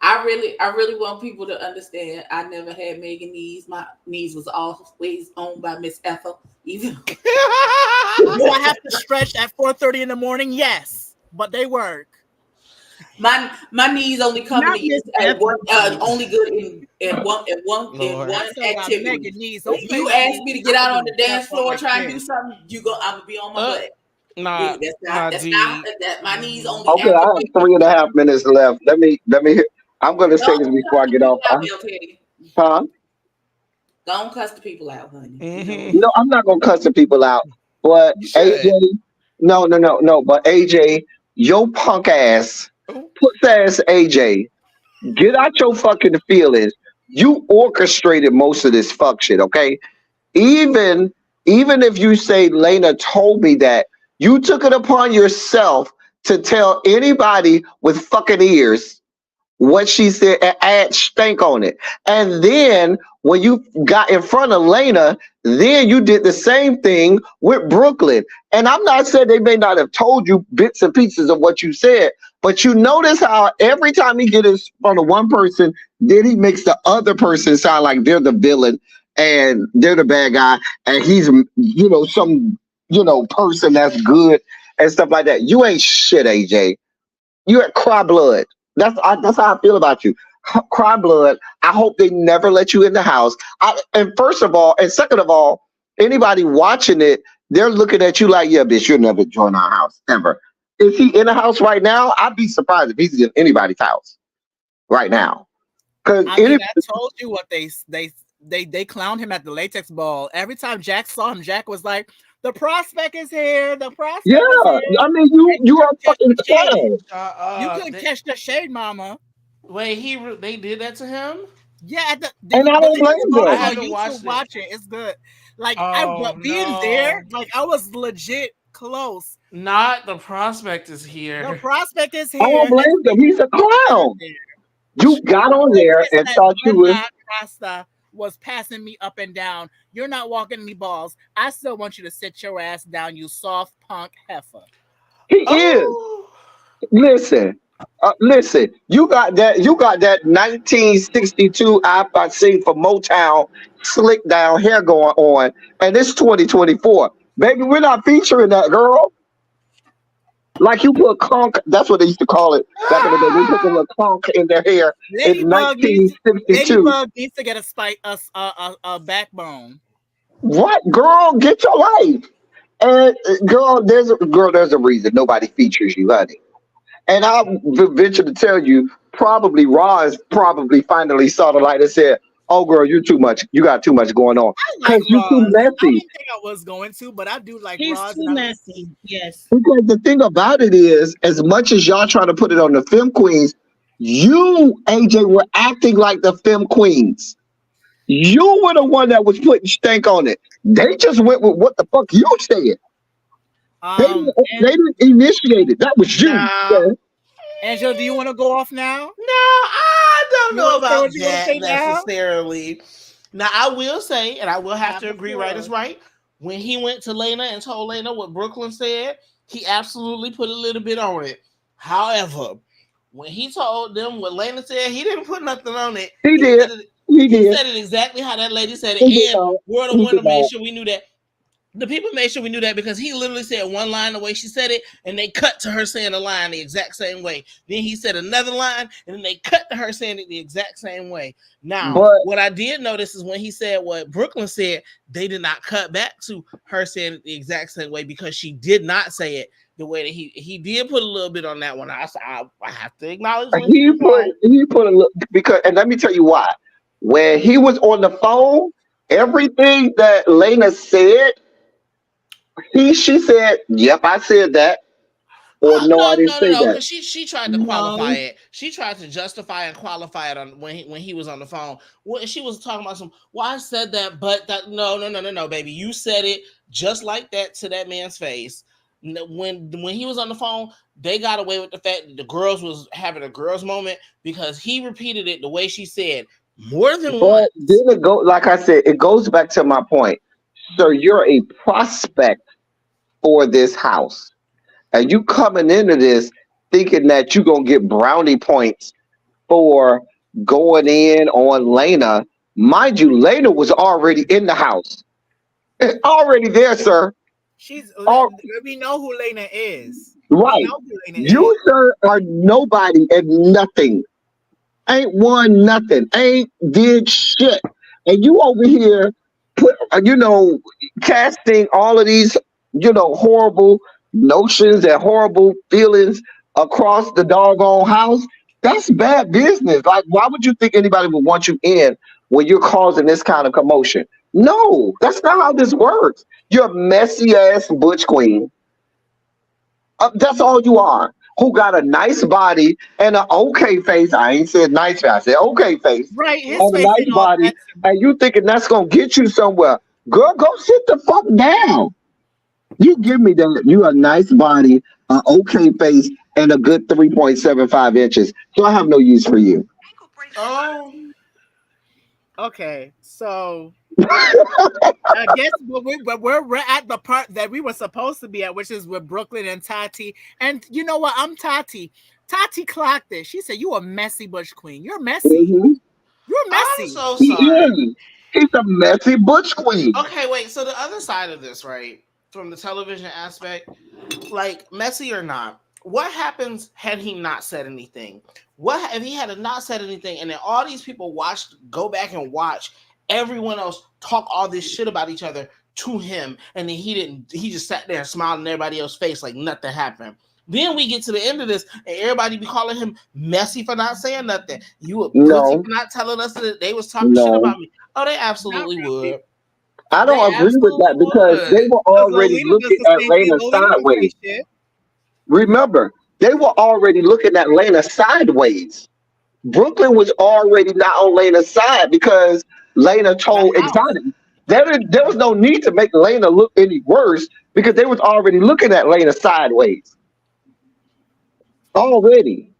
I really want people to understand. I never had mega knees. My knees was always owned by Miss Ethel. Even Do I have to stretch at 4:30 in the morning? Yes, but they work. my knees only come Not to use Miss at one, Ethel. only good in one Lord. I still got activity. mega knees. Don't If play you with ask me to get out on the dance floor like try and this. do something, I'm gonna be on my butt. Nah, That's nah, not D. that my knees only Okay, I have 3.5 minutes left. Let me I'm gonna say this before I get off. Huh? Don't cuss the people out, honey. Mhm. No, I'm not gonna cuss the people out. But You should. AJ, no. But AJ, your punk ass, puss ass AJ, get out your fucking feelings. You orchestrated most of this fuck shit, okay? Even if you say Lena told me that, you took it upon yourself to tell anybody with fucking ears what she said and add stank on it. And then when you got in front of Lena, then you did the same thing with Brooklyn. And I'm not saying they may not have told you bits and pieces of what you said, but you notice how every time he gets in front of one person, then he makes the other person sound like they're the villain and they're the bad guy, and he's some person that's good and stuff like that. You ain't shit, AJ. You at cry blood. That's how I feel about you. Cry blood. I hope they never let you in the house. And first of all, and second of all, anybody watching it, they're looking at you like, yeah, bitch, you'll never join our house ever. Is he in the house right now? I'd be surprised if he's in anybody's house right now. Because I mean, I told you what they clowned him at the latex ball. Every time Jack saw him, Jack was like, "The prospect is here. The prospect is here." I mean, you are fucking clown. You couldn't catch the shade, mama. Wait, they did that to him? Yeah, And I don't blame them. I haven't watch it. It's good. Like Oh, being no. there, like I was legit close. Not the prospect is here. The prospect is here. I don't blame them. He's a clown. You got on there and thought you was. Rasta was passing me up and down. You're not walking any balls. I still want you to sit your ass down, you soft punk heifer. He is. Listen. You got that 1962 iPod sing for Motown slick down hair going on, and it's 2024. Baby, we're not featuring that girl. Like you put conch, that's what they used to call it back in the day. They put the little conch in their hair in Ladybug needs 1962. Ladybug needs to get a spike a backbone. What, girl? Get your life. And there's a reason nobody features you, honey. And I'll venture to tell you, probably Roz probably finally saw the light and said, "Oh, girl, you too much. You got too much going on I like because you too Roz. I messy." didn't think I was going to, but I do like He's Roz. too messy. Yes. Because the thing about it is, as much as y'all trying to put it on the Femme Queens, you, AJ, were acting like the Femme Queens. You were the one that was putting stank on it. They just went with what the fuck you said. They And didn't initiate it. That was you. Nah. sir. Angela, do you want to go off now? No, I don't You know wanna say about what you wanna that say now? necessarily. Now, I will say, and I will have Have to the agree, floor. right is right. When he went to Lena and told Lena what Brooklyn said, he absolutely put a little bit on it. However, when he told them what Lena said, he didn't put nothing on it. He did. Said it, He he did. said it exactly how that lady said it. He did And not. World He of Wonder did made not. sure we knew that. The people made sure we knew that because he literally said one line the way she said it, and they cut to her saying the line the exact same way. Then he said another line, and then they cut to her saying it the exact same way. Now, But what I did notice is when he said what Brooklyn said, they did not cut back to her saying it the exact same way because she did not say it the way that he did put a little bit on that one. I have to acknowledge when he put a look because, and let me tell you why. When he was on the phone, everything that Lena said, she said, "Yep, I said that," or "No, I didn't say that." because she tried to qualify it. She tried to justify and qualify it on when he was on the phone. When she was talking about well, I said that, but that no, baby, you said it just like that to that man's face. When he was on the phone, they got away with the fact that the girls was having a girls moment because he repeated it the way she said more than once. But then it go, like I said, it goes back to my point. So you're a prospect for this house, and you coming into this thinking that you're gonna get brownie points for going in on Lena. Mind you, Lena was already in the house, already there, sir. Oh, We know who Lena is. right. We know who Lena You, is. sir, are nobody and nothing. Ain't won nothing. Ain't did shit. And you over here casting all of these, horrible notions and horrible feelings across the doggone house. That's bad business. Like, why would you think anybody would want you in when you're causing this kind of commotion? No, that's not how this works. You're a messy ass butch queen. That's all you are. Who got a nice body and an okay face. I ain't said nice face. I said okay face. Right, his And a face nice ain't all body. that. And you thinking that's going to get you somewhere. Girl, go sit the fuck down. You give me that. You a nice body, an okay face, and a good 3.75 inches. So I have no use for you. Oh, Okay, so I guess we're at the part that we were supposed to be at, which is with Brooklyn and Tati. And you know what? I'm Tati. Tati clocked it. She said, "You a messy butch queen. You're messy. Mhm. You're I'm messy." so He sorry. is. He's a messy butch queen. Okay, wait. So the other side of this, right, from the television aspect, like messy or not, what happens had he not said anything? What if he had not said anything, and then all these people go back and watch everyone else talk all this shit about each other to him, and then he just sat there and smiled in everybody else's face like nothing happened. Then we get to the end of this, and everybody be calling him messy for not saying nothing. You a pussy for not telling us that they was talking shit about me. Oh, they absolutely would. I don't They agree with that absolutely because they would. were already looking at Lena sideways. Remember, they were already looking at Lena sideways. Brooklyn was already not on Lena's side because Lena told Exotic. There was no need to make Lena look any worse because they was already looking at Lena sideways. Already.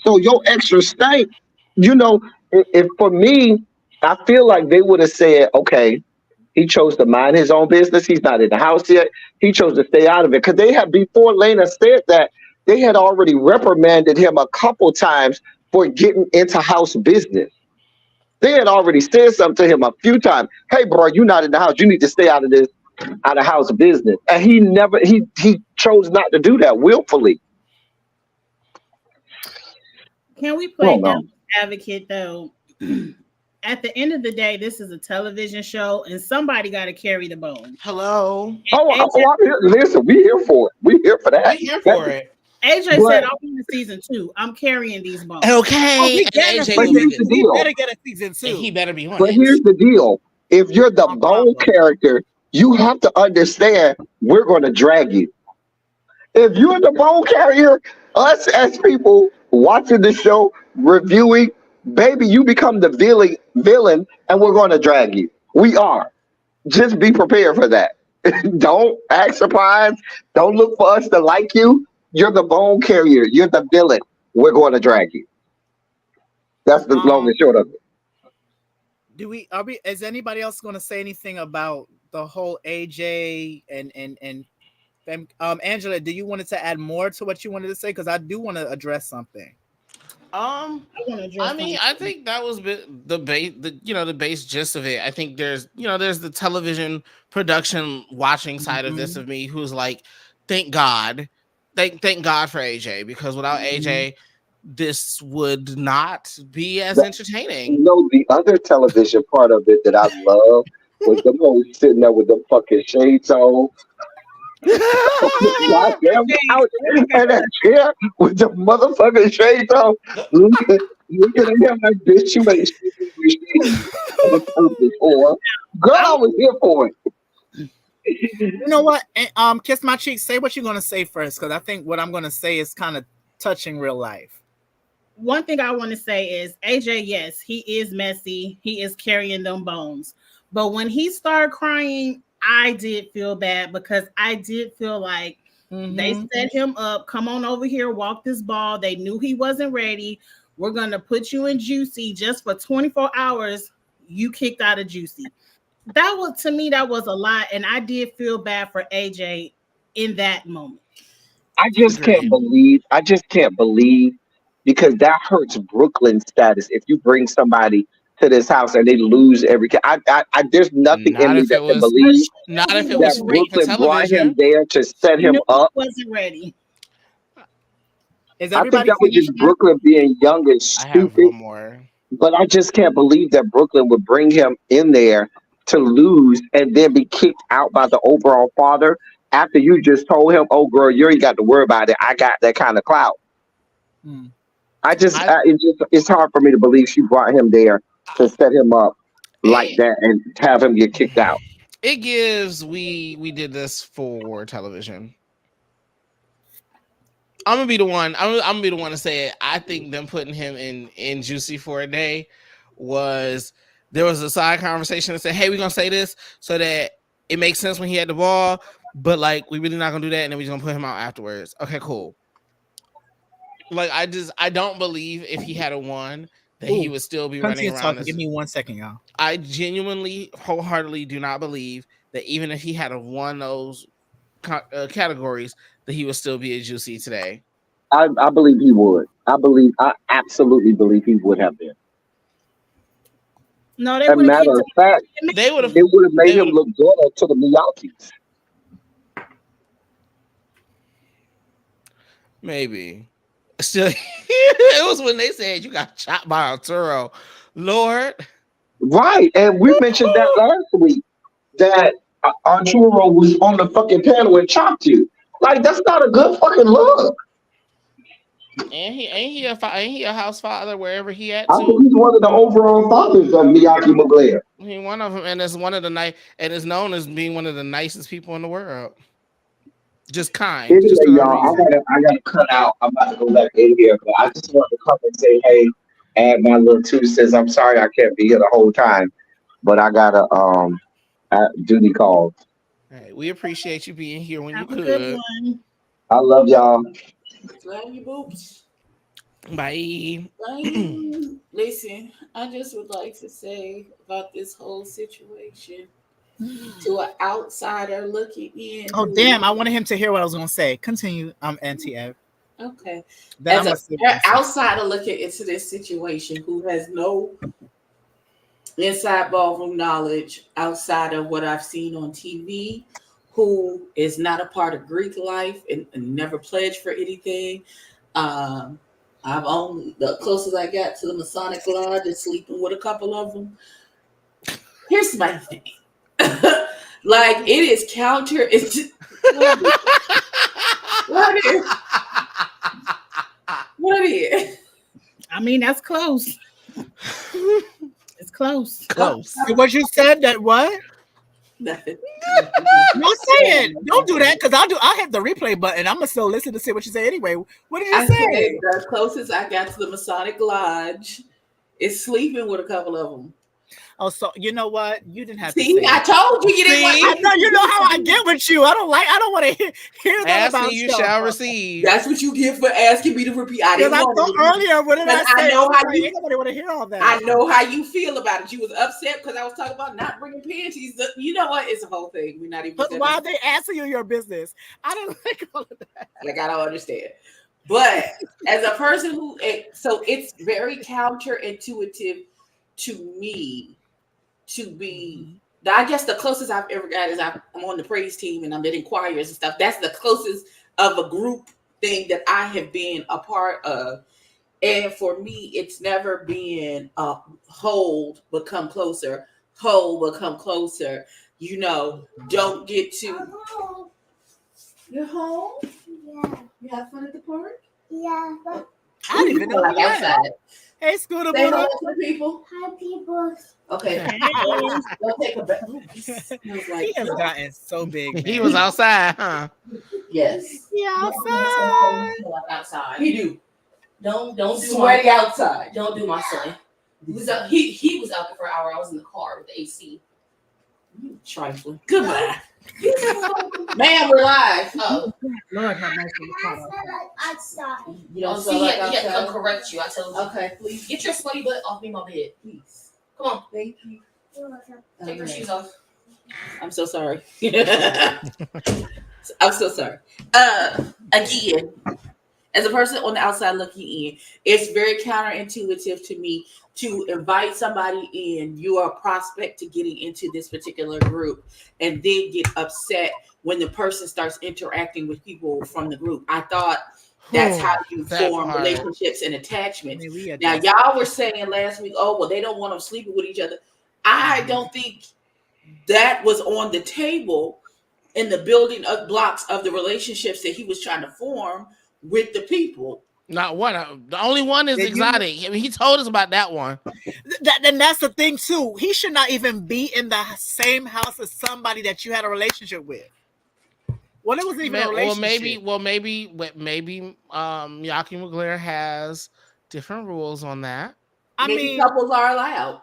So your extra stank, if for me, I feel like they would have said, okay, he chose to mind his own business. He's not in the house yet. He chose to stay out of it. Because they had, before Lena said that, they had already reprimanded him a couple times for getting into house business. They had already said something to him a few times. Hey, bro, you're not in the house. You need to stay out of this. out of house business, and he chose not to do that willfully. Can we I play don't know. devil's advocate though? At the end of the day, this is a television show, and somebody got to carry the bone. Hello. I'm here. Listen, we here for it. We here for that. We here for it. AJ But- said, "I want a season 2. I'm carrying these bones." Okay. we and get it. AJ But will here's make the it. He deal. better get a season And 2. he better be on But it. here's the deal. If you're the No bone problem. character, you have to understand we're going to drag you. If you're the bone carrier, us as people watching the show, reviewing, baby, you become the villain, and we're going to drag you. We are. Just be prepared for that. Don't act surprised. Don't look for us to like you. You're the bone carrier. You're the villain. We're going to drag you. That's the long and short of it. Is anybody else going to say anything about the whole AJ and Angela, do you wanted to add more to what you wanted to say? Because I do want to address something. I wanna address I mean, I think that was the base gist of it. I think there's the television production watching side of this of me who's like, thank God for AJ, because without AJ, this would not be as entertaining. You know, the other television part of it that I love was them hoes sitting there with the fucking shades on. Goddamn couch and that chair with the motherfucking shades on. Looking at him like, bitch, you ain't shit before. Girl, I was here for it. You know what? Kiss my cheek. Say what you're going to say first, because I think what I'm going to say is kind of touching real life. One thing I want to say is AJ, yes, he is messy. He is carrying them bones. But when he started crying, I did feel bad, because I did feel like they set him up. Come on over here, walk this ball. They knew he wasn't ready. We're going to put you in Juicy just for 24 hours. You kicked out of Juicy. That was, to me, that was a lot. And I did feel bad for AJ in that moment. I just can't believe because that hurts Brooklyn's status. If you bring somebody to this house and they lose there's nothing Not in me if that it can was- believe Not if it that was free for Brooklyn brought him television. there to set You him knew up. he wasn't ready. Is I think everybody that was just finished now? Brooklyn being young and I have stupid. one more. But I just can't believe that Brooklyn would bring him in there to lose and then be kicked out by the overall father after you just told him, "Oh, girl, you ain't got to worry about it. I got that kind of clout." Hmm. It's hard for me to believe she brought him there to set him up like that and have him get kicked out. It gives we did this for television. I'm gonna be the one. I'm gonna be the one to say it. I think them putting him in Juicy for a day there was a side conversation that said, "Hey, we're gonna say this so that it makes sense when he had the ball, but like we really not gonna do that, and then we're gonna put him out afterwards." Okay, cool. Like I don't believe if he had a one that he would still be running Continue around. talking. Give me 1 second, y'all. I genuinely, wholeheartedly do not believe that even if he had a one of those categories, that he would still be a Juicy today. I believe he would. I absolutely believe he would have been. No, they As a would have matter of fact, They would have. it would have made him look good to the Miyake's. Maybe. Still, it was when they said you got chopped by Arturo. Lord. Right, and we mentioned that last week that Arturo was on the fucking panel and chopped you. Like, that's not a good fucking look. And ain't he a house father wherever he at I too? think he's one of the overall fathers of Miyake Mugler. He one of them, and it's one of the and is known as being one of the nicest people in the world. Just kind. Anyway, just for no y'all, reason. I gotta cut out. I'm about to go back in here, but I just want to come and say, hey, add my little 2 cents. I'm sorry I can't be here the whole time, but I gotta duty calls. Hey, we appreciate you being here when Have you a good could. one. I love y'all. Love you, boops. Bye. Bye. Listen, I just would like to say about this whole situation to an outsider looking in. Oh, damn. I wanted him to hear what I was going to say. Continue, Auntie Ev. Okay. Then As I'm an outsider looking into this situation who has no inside ballroom knowledge outside of what I've seen on TV, who is not a part of Greek life and never pledged for anything. I've only the closest I got to the Masonic Lodge is sleeping with a couple of them. Here's my thing. Like it is counter. It's just, what is? What is? I mean, that's close. It's close. Close. What you said that what? Nothing. Don't say it. Don't do that because I'll hit the replay button. I'm gonna still listen to see what you say anyway. What did you I say? said the closest I got to the Masonic Lodge is sleeping with a couple of them. Oh, so you know what? You didn't have to See, say I it. told you you didn't I want. know you know how I get with you. I don't want to hear that about Asking you stuff. shall receive. That's what you get for asking me to repeat. I Because didn't I want thought to. earlier, what did I Because I say? know I was how like, you- ain't nobody want to hear all that. I know how you feel about it. You was upset because I was talking about not bringing panties. You know what? It's a whole thing. We're not even. But why are they asking you your business? I don't like all of that. Like I don't understand. But as a person who, so it's very counterintuitive to me to be. I guess the closest I've ever got is I'm on the praise team and I'm in choirs and stuff. That's the closest of a group thing that I have been a part of. And for me, it's never been hold, but come closer, hold, but come closer. You know, don't get to. You're home? Yeah. You have fun at the park? Yeah. I don't even know Like that. outside. Hey, Scooter Say hello Buddha. to the people. Hi, people. Okay. Go take a breath. Smells He like has gotten so big. He man. was outside, huh? yes. Yeah, outside. Outside. He do. Don't do Sweaty my outside. don't do my son. He was out there for an hour. I was in the car with the AC. Trifling. Goodbye. Man, we're live. Oh, Lord have mercy. I said outside. You don't so feel he like had to come outside? correct you. I told you. Okay, please. Get your sweaty butt off me, my bed, please. Come on, Thank you. take your Okay. shoes off. I'm so sorry. I'm so sorry. Again, as a person on the outside looking in, it's very counterintuitive to me to invite somebody in, you are a prospect to getting into this particular group, and then get upset when the person starts interacting with people from the group. I thought that's how you That form part. relationships and attachments. I mean, we Now, adjust. y'all were saying last week, oh, well, they don't want them sleeping with each other. I don't think that was on the table in the building of blocks of the relationships that he was trying to form with the people. Not one. The only one is Did you- exotic. I mean, he told us about that one. Then that's the thing too. He should not even be in the same house as somebody that you had a relationship with. Well, it wasn't even a relationship. maybe Yaki McGlair has different rules on that. I Maybe mean, couples are allowed,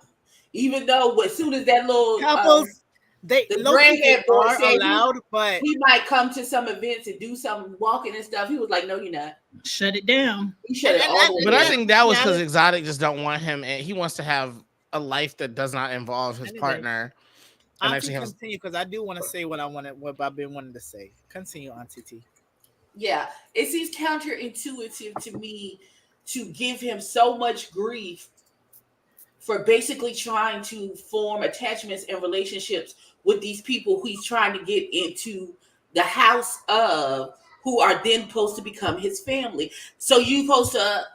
even though as soon as that little couples, the granddad boy are said he- allowed, but he might come to some events and do some walking and stuff. He was like, "No, you're not." Shut it down. He shut it And- all the way But I down. think that was Yeah. because Exotic just don't want him, and he wants to have a life that does not involve his Anyway. partner. And I'll actually have continue because I do want to say what I've been wanting to say. Continue, Auntie T. Yeah, it seems counterintuitive to me to give him so much grief for basically trying to form attachments and relationships with these people who he's trying to get into the house of, who are then supposed to become his family. So you supposed to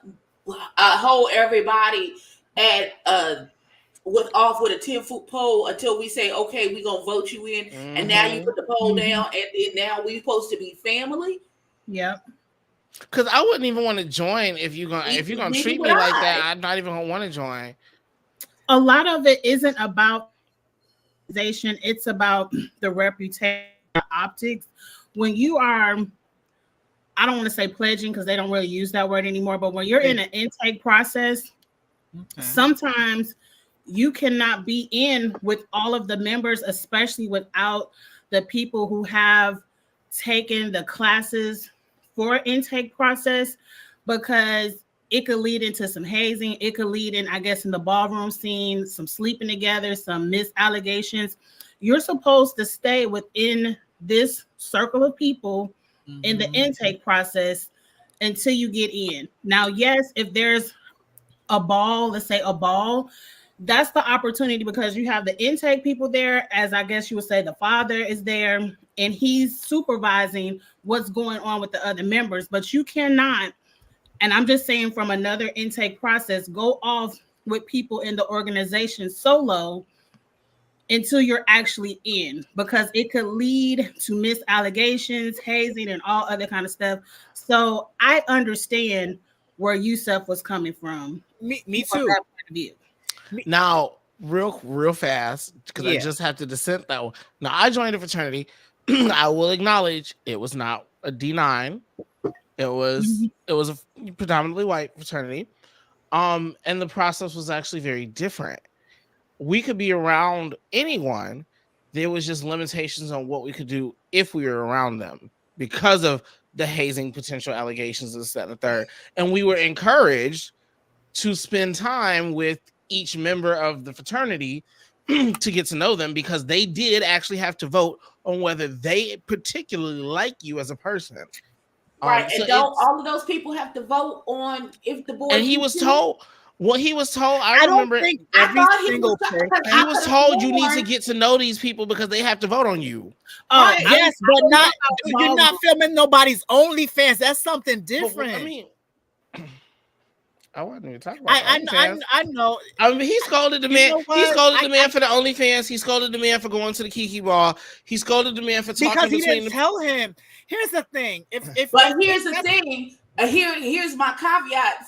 hold everybody at with a 10-foot pole until we say, okay, we're gonna vote you in, and now you put the pole Mhm. down, and then now we supposed to be family. Yep. because I wouldn't even want to join if you're gonna Neither treat would me like I. that. I'm not even gonna want to join. A lot of it isn't about organization, it's about the reputation, the optics. When you are, I don't want to say pledging because they don't really use that word anymore, but when you're in an intake process, sometimes you cannot be in with all of the members, especially without the people who have taken the classes for intake process, because it could lead into some hazing. It could lead in, I guess, in the ballroom scene, some sleeping together, some misallegations. You're supposed to stay within this circle of people in the intake process until you get in. Now, yes, if there's a ball, let's say a ball, that's the opportunity because you have the intake people there, as I guess you would say the father is there, and he's supervising what's going on with the other members. But you cannot, and I'm just saying from another intake process, go off with people in the organization solo until you're actually in, because it could lead to misallegations, hazing, and all other kind of stuff. So I understand where Yusuf was coming from. Me from too. that point of view. Now, real fast, because I Yeah. just have to dissent that one. Now, I joined a fraternity. I will acknowledge it was not a D9. It was a predominantly white fraternity. And the process was actually very different. We could be around anyone. There was just limitations on what we could do if we were around them because of the hazing potential allegations and this, that, and the third. And we were encouraged to spend time with each member of the fraternity to get to know them, because they did actually have to vote on whether they particularly like you as a person. Right. So And don't all of those people have to vote on if the board. and he was told, what he was told, I I don't remember think I every thought he single was, person. he was told you need to get. get to know these people because they have to vote on you. Oh, Right, Yes, but not you're not Ball- filming nobody's OnlyFans. That's something But, different. I mean, I wasn't even talking about I OnlyFans. know. I mean, he scolded the You man. know He what? scolded the I- man for the OnlyFans. He scolded the man for going to the Kiki Ball. He scolded the man for talking Because he between didn't the. tell him. Here's the thing. If But here's the thing. Here's my caveat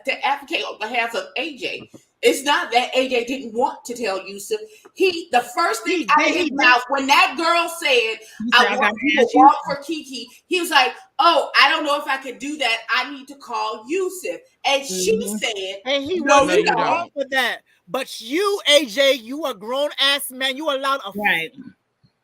to advocate on behalf of AJ. It's not that AJ didn't want to tell Yusuf. The first thing out of his mouth when that girl said, "I want you to walk for Kiki," he was like, "Oh, I don't know if I could do that. I need to call Yusuf." And she said, and he No, wasn't you wrong don't. with that. But you, AJ, you a grown ass man. You allowed a right.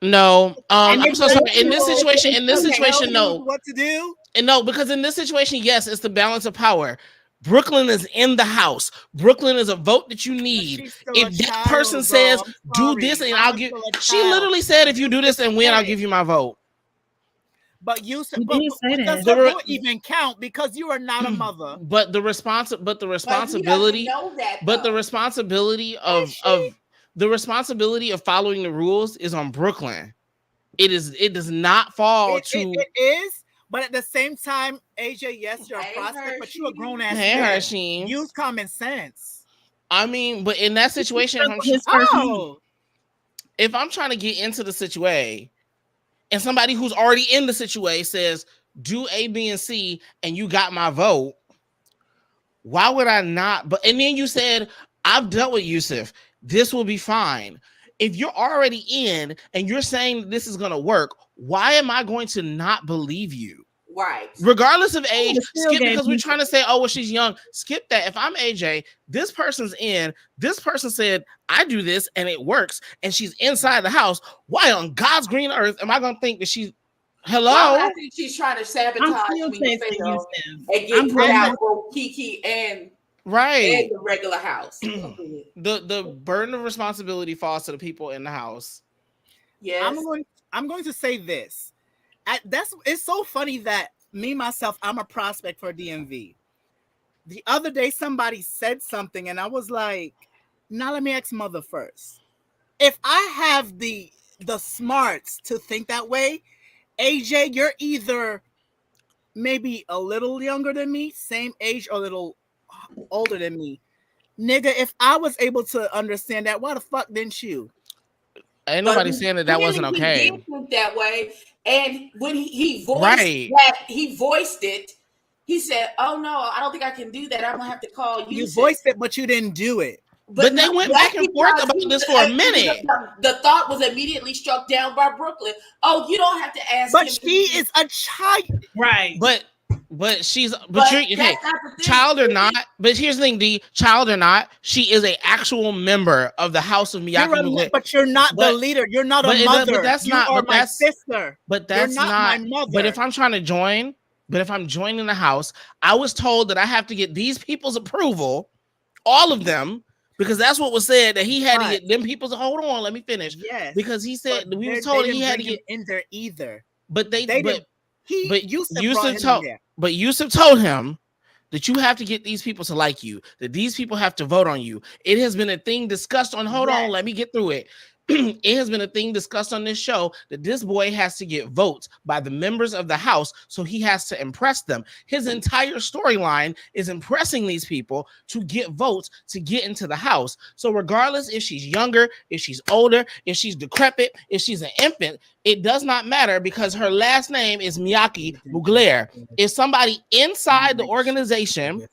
No, And I'm it's so sorry. like, In this you know, situation, tell you no, what to do. and no, because in this situation, yes, it's the balance of power. Brooklyn is in the house. Brooklyn is a vote that you need. She's still If a that child, person bro. says, I'm "Do sorry. this," and Mama's I'll give. still a She child. literally said, "If you do this and win, I'll give you my vote." But you said, He but did say does that. her vote even count because you are not a mother? But the But responsibility, he doesn't know that, but the though. responsibility Is she? of the responsibility of following the rules is on Brooklyn. It does not fall to. It is, but at the same time, AJ, yes, you're a Hey, prospect, but you're a Hershey. grown ass Hey, man. Hershey. Use common sense. I mean, but in that situation, if I'm trying to get into the situation, and somebody who's already in the situation says, "Do A, B, and C," and you got my vote, why would I not? But and then you said, "I've dealt with Yusuf. This will be fine." If you're already in and you're saying this is gonna work, why am I going to not believe you? Right. Regardless of age, still skip, gave because we're you- trying to say, "Oh, well, she's young." Skip that. If I'm AJ, this person's in. This person said, "I do this and it works," and she's inside the house. Why on God's green earth am I gonna think that she's hello? Well, I think she's trying to I'm sabotage still me texting and Yusuf. get I'm put going out to- for Kiki and Right. the regular house. The burden of responsibility falls to the people in the house. Yes. I'm going to say this. It's so funny that me myself, I'm a prospect for DMV. The other day, somebody said something, and I was like, "Now let me ask mother first. If I have the smarts to think that way, AJ, you're either maybe a little younger than me, same age, or a little older than me, nigga. If I was able to understand that, why the fuck didn't you?" Ain't But nobody saying that really, wasn't okay. He did think that way, and when he voiced Right. that, he voiced it. He said, "Oh no, I don't think I can do that. I'm gonna have to call you." You voiced it, but you didn't do it. But they went back and forth about this for a minute. The thought was immediately struck down by Brooklyn. Oh, you don't have to ask. But him. she is a child. Right. But she's But you're okay. that's not the thing. Child or not, but here's the thing, D, child or not, she is a actual member of the House of Miyake. But you're not the leader. You're not a mother. But that's you not. are But my that's sister. But that's You're not my mother. But if I'm trying to join, if I'm joining the house, I was told that I have to get these people's approval, all of them, because that's what was said, that he had to get them people's. Hold on, let me finish. Yes, because he said but we were they told didn't he had to bring get him in there either. But Yusuf brought him in there. Yusuf told him that you have to get these people to like you, that these people have to vote on you. It has been a thing discussed on, hold on, let me get through it. It has been a thing discussed on this show that this boy has to get votes by the members of the House, so he has to impress them. His entire storyline is impressing these people to get votes to get into the House. So regardless if she's younger, if she's older, if she's decrepit, if she's an infant, it does not matter because her last name is Miyake Mugler. If somebody inside the organization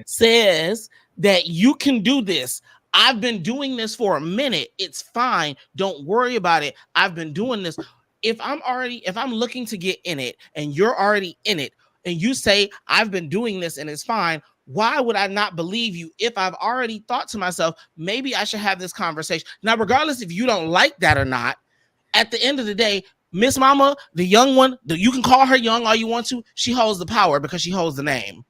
says that you can do this, I've been doing this for a minute, it's fine, don't worry about it, I've been doing this. If I'm looking to get in it and you're already in it and you say I've been doing this and it's fine, why would I not believe you if I've already thought to myself, maybe I should have this conversation? Now, regardless if you don't like that or not, at the end of the day, Miss Mama, the young one, you can call her young all you want to, she holds the power because she holds the name.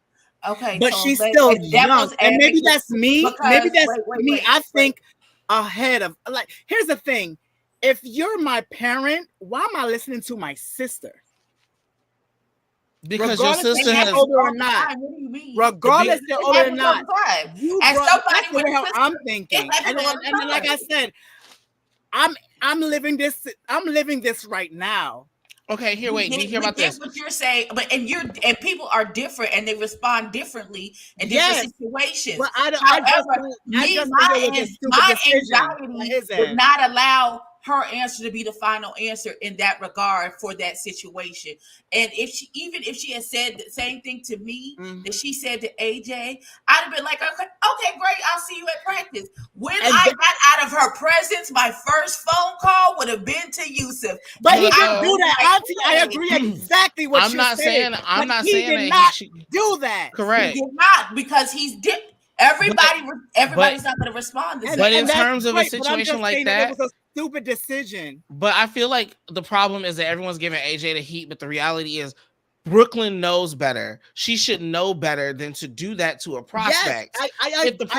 Okay, but so she's still young, and maybe that's me. Because, maybe that's wait, me. I think ahead of, like, here's the thing: if you're my parent, why am I listening to my sister? Because your regardless sister if has they're older or not. Regardless if they're older or not. You As brought, somebody that's the with way how sister, I'm thinking, and like I said, I'm living this. I'm living this right now. Okay, here, wait. You hear about this? What you're saying, but and people are different and they respond differently in different situations. But I just my anxiety would not allow her answer to be the final answer in that regard for that situation. And if she had said the same thing to me that she said to AJ, I'd have been like, okay, great, I'll see you at practice. When I got out of her presence, my first phone call would have been to Yusuf. But he didn't do that. Auntie, I agree exactly what you're saying. I'm not he saying did that not he do that. Correct. He did not, because he's dipped. Everybody's not going to respond to that. But in terms of a situation like that, it was a stupid decision. But I feel like the problem is that everyone's giving AJ the heat, but the reality is Brooklyn knows better. She should know better than to do that to a prospect. Yes, I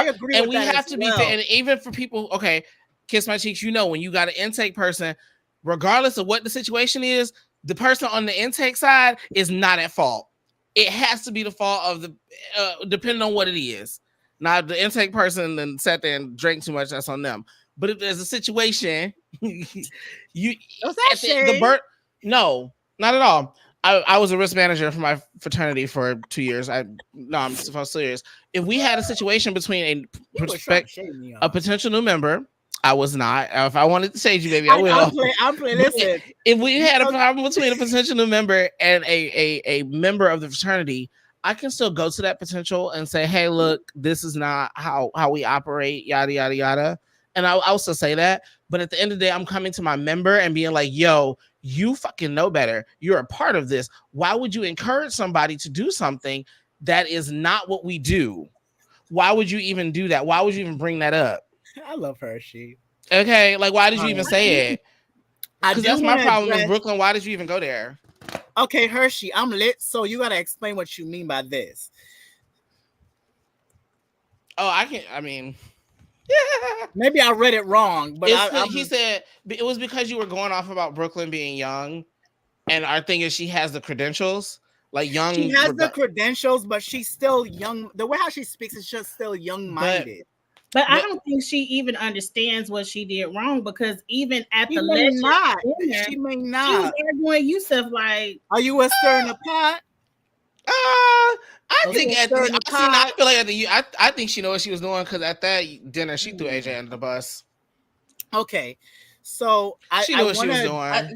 agree. And with we that have to be fair. And even for people, okay, kiss my cheeks, when you got an intake person, regardless of what the situation is, the person on the intake side is not at fault. It has to be the fault of the depending on what it is. Now, if the intake person then sat there and drank too much, that's on them. But if there's a situation, no, not at all. I was a risk manager for my fraternity for 2 years. I'm serious. If we had a situation between a potential new member, I was not. If I wanted to shade you, baby, I will. I'm playing. Listen, if we had a problem between a potential new member and a member of the fraternity, I can still go to that potential and say, hey, look, this is not how we operate, yada, yada, yada. And I'll also say that. But at the end of the day, I'm coming to my member and being like, yo, you fucking know better. You're a part of this. Why would you encourage somebody to do something that is not what we do? Why would you even do that? Why would you even bring that up? I love Hershey. Okay, like, why did you even say it? Because that's my problem in Brooklyn. Why did you even go there? Okay, Hershey, I'm lit, so you gotta explain what you mean by this. Oh, maybe I read it wrong, but he said it was because you were going off about Brooklyn being young, and our thing is she has the credentials, like young. She has the credentials, but she's still young. The way how she speaks is just still young-minded. But I don't think she even understands what she did wrong, because even at she may not. She may not. She was arguing Yusuf like, "Are you a stir in the pot?" I think I feel like I think she knows what she was doing, because at that dinner she threw AJ under the bus. Okay, so she knew what she was doing.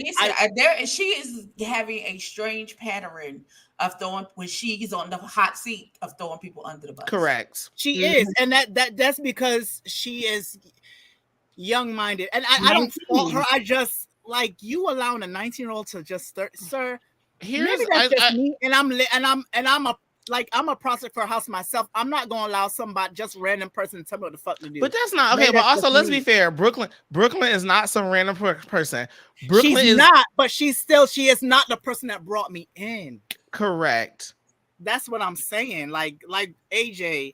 She is having a strange pattern of throwing, when she's on the hot seat, of throwing people under the bus. Correct. She is, and that's because she is young-minded, and I don't fault her. I just, like, you allowing a 19-year-old to just sir. Maybe that's just me, and I'm a prospect for a house myself. I'm not gonna allow somebody, just random person, to tell me what the fuck to do. But that's not okay. Maybe but also, let's be fair. Brooklyn is not some random person. Brooklyn she's not, but she is not the person that brought me in. Correct. That's what I'm saying. Like AJ.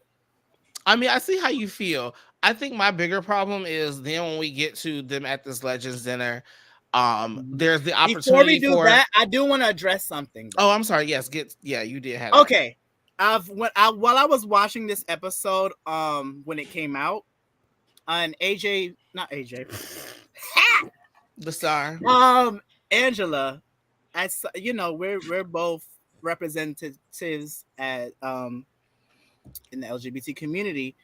I mean, I see how you feel. I think my bigger problem is then when we get to them at this Legends dinner. There's the opportunity. Before we do that, I do want to address something. Oh, I'm sorry. Yes, you did have. Okay, while I was watching this episode, when it came out, and not AJ, The star. Angela, as you know, we're both representatives at in the LGBT community.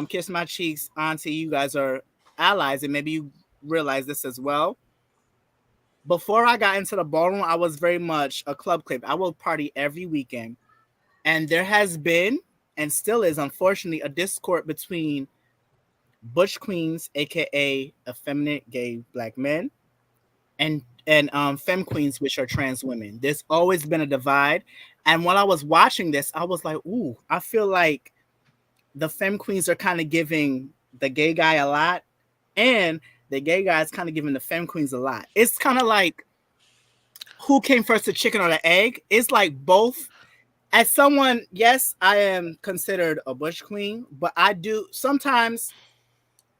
Kiss My Cheeks, Auntie, you guys are allies, and maybe you realize this as well. Before I got into the ballroom, I was very much a club clip. I will party every weekend. And there has been, and still is, unfortunately, a discord between butch queens, aka effeminate gay black men, and femme queens, which are trans women. There's always been a divide. And while I was watching this, I was like, ooh, I feel like the femme queens are kind of giving the gay guy a lot, and the gay guy is kind of giving the femme queens a lot. It's kind of like, who came first, the chicken or the egg? It's like both. As someone, yes, I am considered a butch queen, but I do sometimes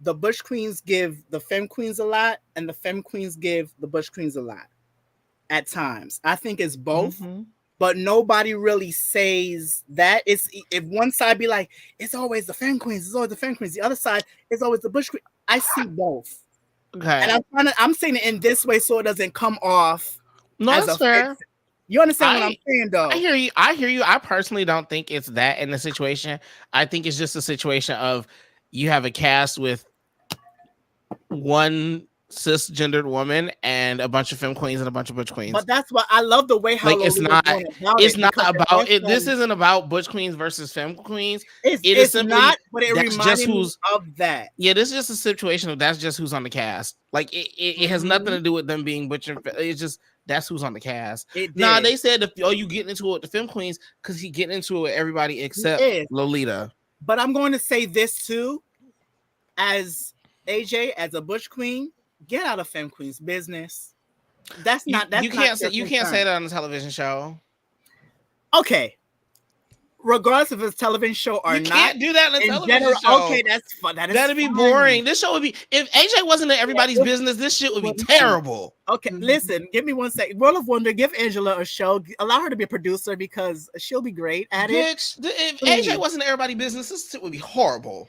the butch queens give the femme queens a lot, and the femme queens give the butch queens a lot. At times, I think it's both. Mm-hmm. But nobody really says that. It's if one side be like, it's always the femme queens, it's always the femme queens. The other side is always the butch queen. I see both. Okay. And I'm saying it in this way so it doesn't come off. No, as that's a fair. You understand what I'm saying, though? I hear you. I personally don't think it's that in the situation. I think it's just a situation of you have a cast with one cisgendered woman and a bunch of femme queens and a bunch of butch queens. But that's why I love the way how like it's not about it. This isn't about butch queens versus femme queens. It's simply not, but it reminds me of that. Yeah, this is just a situation of that's just who's on the cast. Like it has nothing to do with them being butch and it's just that's who's on the cast. Nah, they said you getting into it with the femme queens because he getting into it with everybody except Lolita. But I'm going to say this too, as AJ, as a butch queen, get out of femme queen's business. That's not. You can't say that on a television show. Okay. Regardless if it's a television show or not, you can't do that in a television show. Okay, that's fun. That'd be boring. This show would be if AJ wasn't in everybody's business. This shit would be terrible. Okay, listen. Give me 1 second. World of Wonder. Give Angela a show. Allow her to be a producer because she'll be great at it. If AJ wasn't in everybody's business, this shit would be horrible.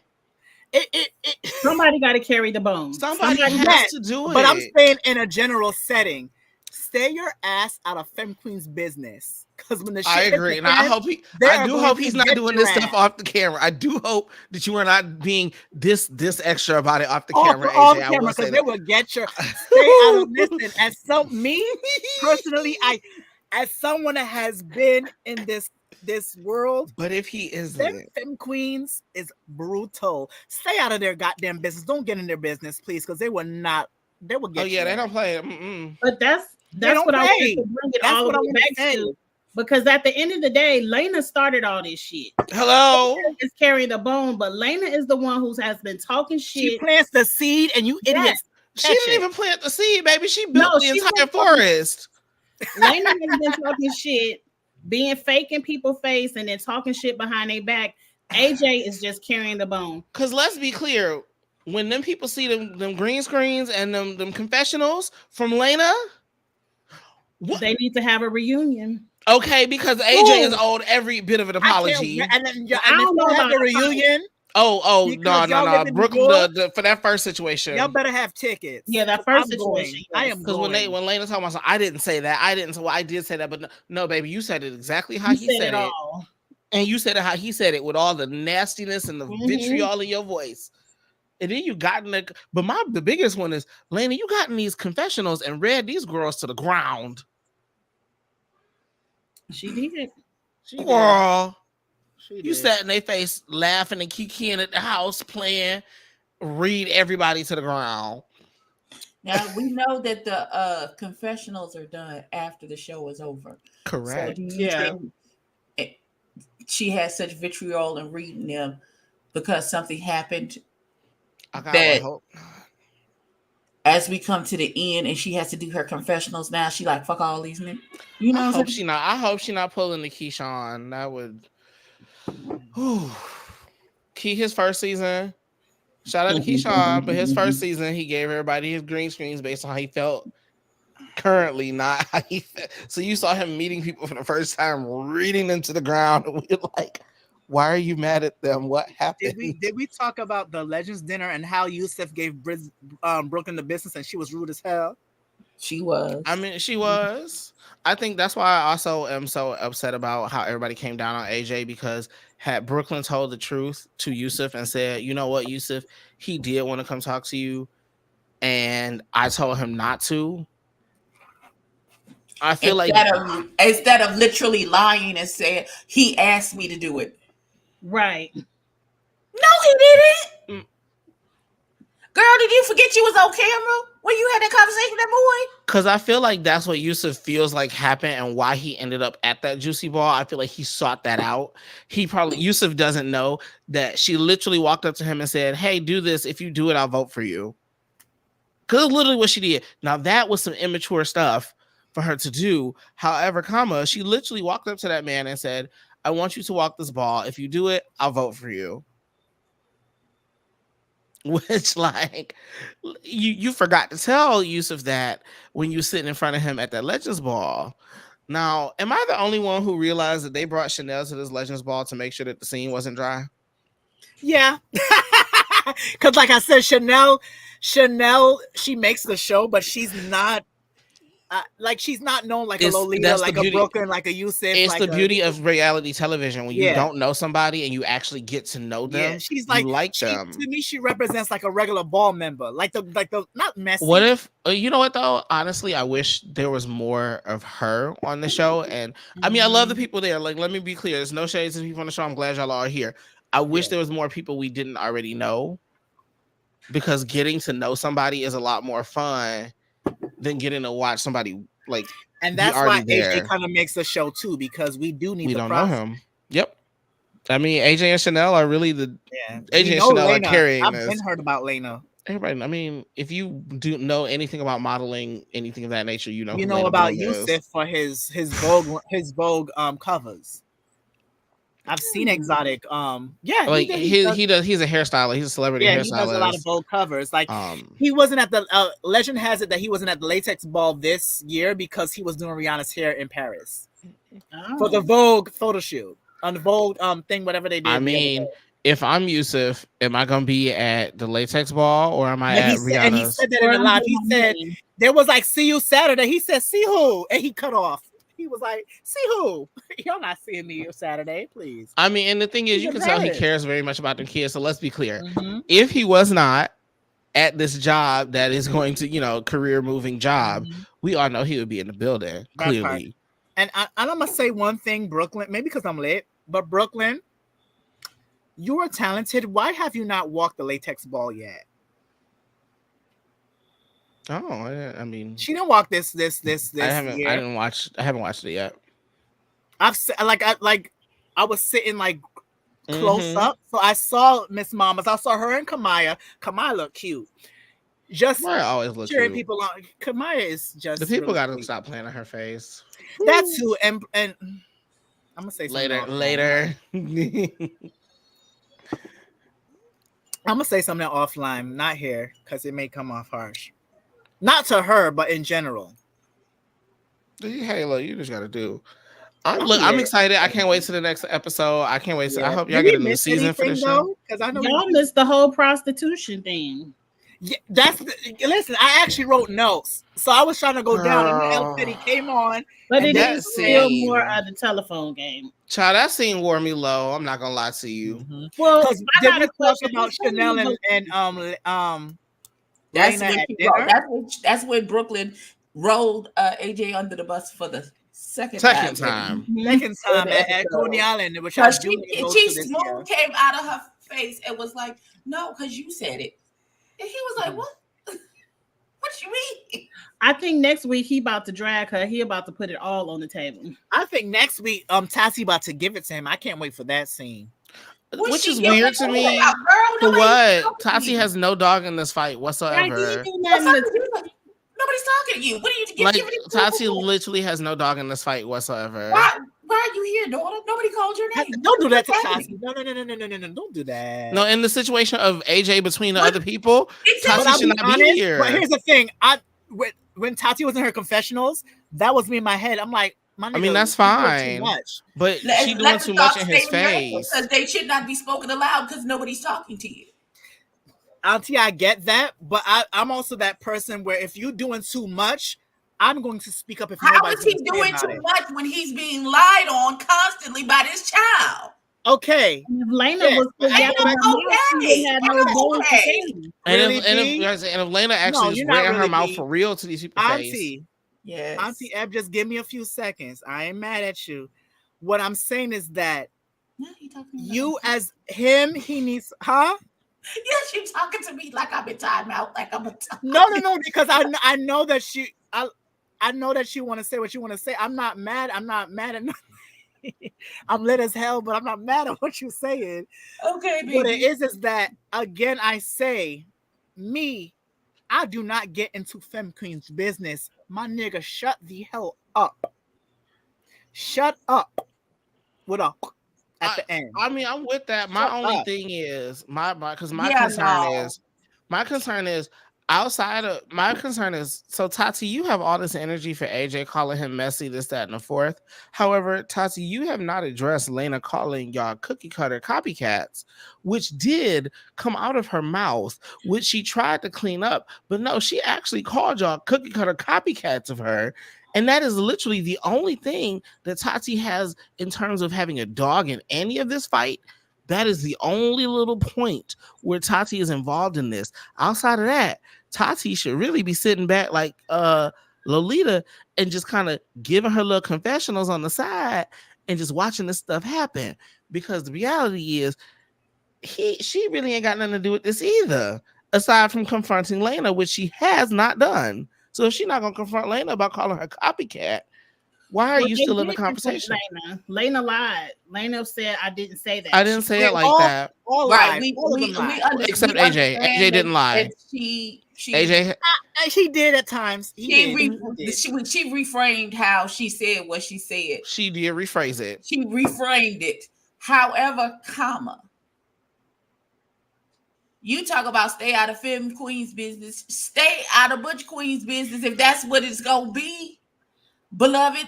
Somebody got to carry the bone. Somebody has to do it. But I'm saying in a general setting, stay your ass out of femme queen's business. Because when the shit I agree, and I do hope he's not doing this stuff off the camera. I do hope that you are not being this extra about it off the camera. Off camera, because they will get your stay out of listen. As me personally, as someone that has been in this world, but if he isn't, femme queens is brutal. Stay out of their goddamn business. Don't get in their business, please, because they will not. They will get. Oh yeah, they don't play it. But that's what I want to bring it all the way back to. Because at the end of the day, Lena started all this shit. Hello, is carrying the bone, but Lena is the one who has been talking shit. She plants the seed, and you idiots. She didn't even plant the seed, baby. She built the entire forest. Lena has been talking shit, being fake in people's face, and then talking shit behind their back. AJ is just carrying the bone. Because let's be clear, when them people see them green screens and them confessionals from Lena, they need to have a reunion. Okay, because AJ is owed every bit of an apology. I don't know about the reunion. No. Brooklyn, for that first situation, y'all better have tickets. Yeah, that first situation. I am because when Lena talking about something, I didn't say that. I did say that, but no, baby, you said it exactly how he said it. And you said it how he said it with all the nastiness and the vitriol in your voice. And then you got in the biggest one is Lena, you got in these confessionals and read these girls to the ground. She did. Girl, you sat in their face laughing and kikiing at the house playing, read everybody to the ground. Now we know that the confessionals are done after the show is over. Correct. So she has such vitriol in reading them because something happened. That hope. As we come to the end and she has to do her confessionals now, she like fuck all these men. You know, I hope she not pulling the Keyshawn. That would Key his first season. Shout out to Keyshawn, but his first season he gave everybody his green screens based on how he felt currently, not how he felt. So you saw him meeting people for the first time, reading them to the ground, and we're like, why are you mad at them? What happened? Did we talk about the Legends dinner and how Yusuf gave Brooklyn the business and she was rude as hell? She was. I mean, she was. I think that's why I also am so upset about how everybody came down on AJ, because had Brooklyn told the truth to Yusuf and said, you know what, Yusuf, he did want to come talk to you, and I told him not to. I feel instead of literally lying and saying he asked me to do it. Right. No, he didn't. Girl, did you forget you was on camera when you had that conversation with that boy? Because I feel like that's what Yusuf feels like happened and why he ended up at that juicy ball. I feel like he sought that out. Yusuf doesn't know that she literally walked up to him and said, hey, do this. If you do it, I'll vote for you. Because literally what she did. Now that was some immature stuff for her to do. However, she literally walked up to that man and said, I want you to walk this ball. If you do it, I'll vote for you. Which, like, you forgot to tell Yusuf that when you sitting in front of him at that Legends ball. Now, am I the only one who realized that they brought Chanel to this Legends ball to make sure that the scene wasn't dry? Yeah. Because like I said, Chanel, she makes the show, but she's not she's not known like a Lolita, like a Brooklyn, like a Yusuf. It's like the beauty of reality television when you don't know somebody and you actually get to know them. Yeah, she's like them. To me, she represents like a regular ball member, like the not messy. What if you know what though? Honestly, I wish there was more of her on the show. And I mean, I love the people there. Like, let me be clear: there's no shades to people on the show. I'm glad y'all are here. I wish there was more people we didn't already know, because getting to know somebody is a lot more fun than getting to watch somebody like. And that's why AJ kind of makes the show too, because we do need. We don't know him. Yep. I mean, AJ and Chanel are really the. Yeah. AJ and Chanel are carrying I've this. been heard about Lena. Everybody. I mean, if you do know anything about modeling, anything of that nature, you know. You know about Yusuf for his Vogue covers. I've seen exotic. Like he does. He's a hairstylist. He's a celebrity hairstylist. He does a lot of Vogue covers. Like he wasn't at the legend has it that he wasn't at the latex ball this year because he was doing Rihanna's hair in Paris for the Vogue photo shoot on the Vogue thing, whatever they did. I mean, if I'm Yusuf, am I gonna be at the latex ball or am I at Rihanna's? And he said that in the live. He said there was like, "See you Saturday." He said, "See who?" And he cut off. He was like, "See who? You're not seeing me Saturday, please." I mean, and the thing is, you can tell he cares very much about the kids. So let's be clear: if he was not at this job that is going to, career moving job, we all know he would be in the building clearly. And I'm gonna say one thing, Brooklyn. Maybe because I'm late, but Brooklyn, you are talented. Why have you not walked the latex ball yet? Oh, I mean, she didn't walk this. I haven't watched it yet. I was sitting like close up, so I saw Miss Mamas. I saw her and Kamaya. Kamaya looked cute. Just Kamaya always looks cheering cute. people on. Kamaya is just the people really got to cute. stop playing on her face. That's who. And I'm gonna say later. I'm gonna say something offline, not here, because it may come off harsh. Not to her, but in general. Hey, look, you just gotta do. I'm excited. I can't wait to the next episode. I can't wait. I hope y'all get a new season for the show. Because I know y'all missed the whole prostitution thing. Yeah, listen. I actually wrote notes, so I was trying to go down, and El City came on. But it is still more of the telephone game. Child, that scene wore me low. I'm not gonna lie to you. Well, did we talk about Chanel and That's when Brooklyn rolled AJ under the bus for the second time. Second time at Coney Island, which she smooth came out of her face and was like, "No, because you said it." And he was like, "What? What you mean?" I think next week he about to drag her. He about to put it all on the table. I think next week, Tati about to give it to him. I can't wait for that scene. Which is weird to me. For what? Tati has no dog in this fight whatsoever. Nobody's talking to you. What are you like? Tati literally has no dog in this fight whatsoever. Why are you here, daughter? Nobody called your name. Don't do that to Tati. No. Don't do that. No, in the situation of AJ between the other people, Tati should not be here. But here's the thing. when Tati was in her confessionals, that was me in my head. I'm like, my nigga, I mean, that's you doing fine, too much. but she doing Let the too much thoughts in his stay in your head, face. because they should not be spoken aloud because nobody's talking to you. Auntie, I get that, but I'm also that person where if you're doing too much, I'm going to speak up if How nobody's is he gonna say doing about too it. much when he's being lied on constantly by this child? Okay. If Lena Yeah. was Ain't together, no she wouldn't have no okay. bones to Okay. say. Really, And D? if Lena actually is you're not reading her really, mouth D. for real to these people's face. Auntie, Yes. Auntie Eb, just give me a few seconds. I ain't mad at you. What I'm saying is that Yeah, he talking to me. you as him, he needs, huh? Yes, you talking to me like I'm in timeout, like I'm a No, because I know that I know that you want to say what you want to say. I'm not mad at nothing. I'm lit as hell, but I'm not mad at what you're saying. Okay, baby. What it is that, again, I say, me, I do not get into Femme Queen's business. My nigga, shut the hell up. Shut up. What up? At the end. I mean, I'm with that. My Shut only up. thing is my concern is outside of my concern is, so Tati, you have all this energy for AJ calling him messy, this, that, and the fourth. However, Tati, you have not addressed Lena calling y'all cookie cutter copycats, which did come out of her mouth, which she tried to clean up. But no, she actually called y'all cookie cutter copycats of her. And that is literally the only thing that Tati has in terms of having a dog in any of this fight. That is the only little point where Tati is involved in this. Outside of that, Tati should really be sitting back like Lolita and just kind of giving her little confessionals on the side and just watching this stuff happen. Because the reality is, she really ain't got nothing to do with this either, aside from confronting Lena, which she has not done. So if she's not gonna confront Lena about calling her copycat, why are you still in the conversation? Lena lied. Lena said, I didn't say that. I didn't say it like that. Right. Except AJ. AJ didn't lie. AJ, she did at times. She reframed how she said what she said. She did rephrase it. She reframed it. However, you talk about stay out of Femme Queen's business. Stay out of Butch Queen's business if that's what it's gonna be, beloved.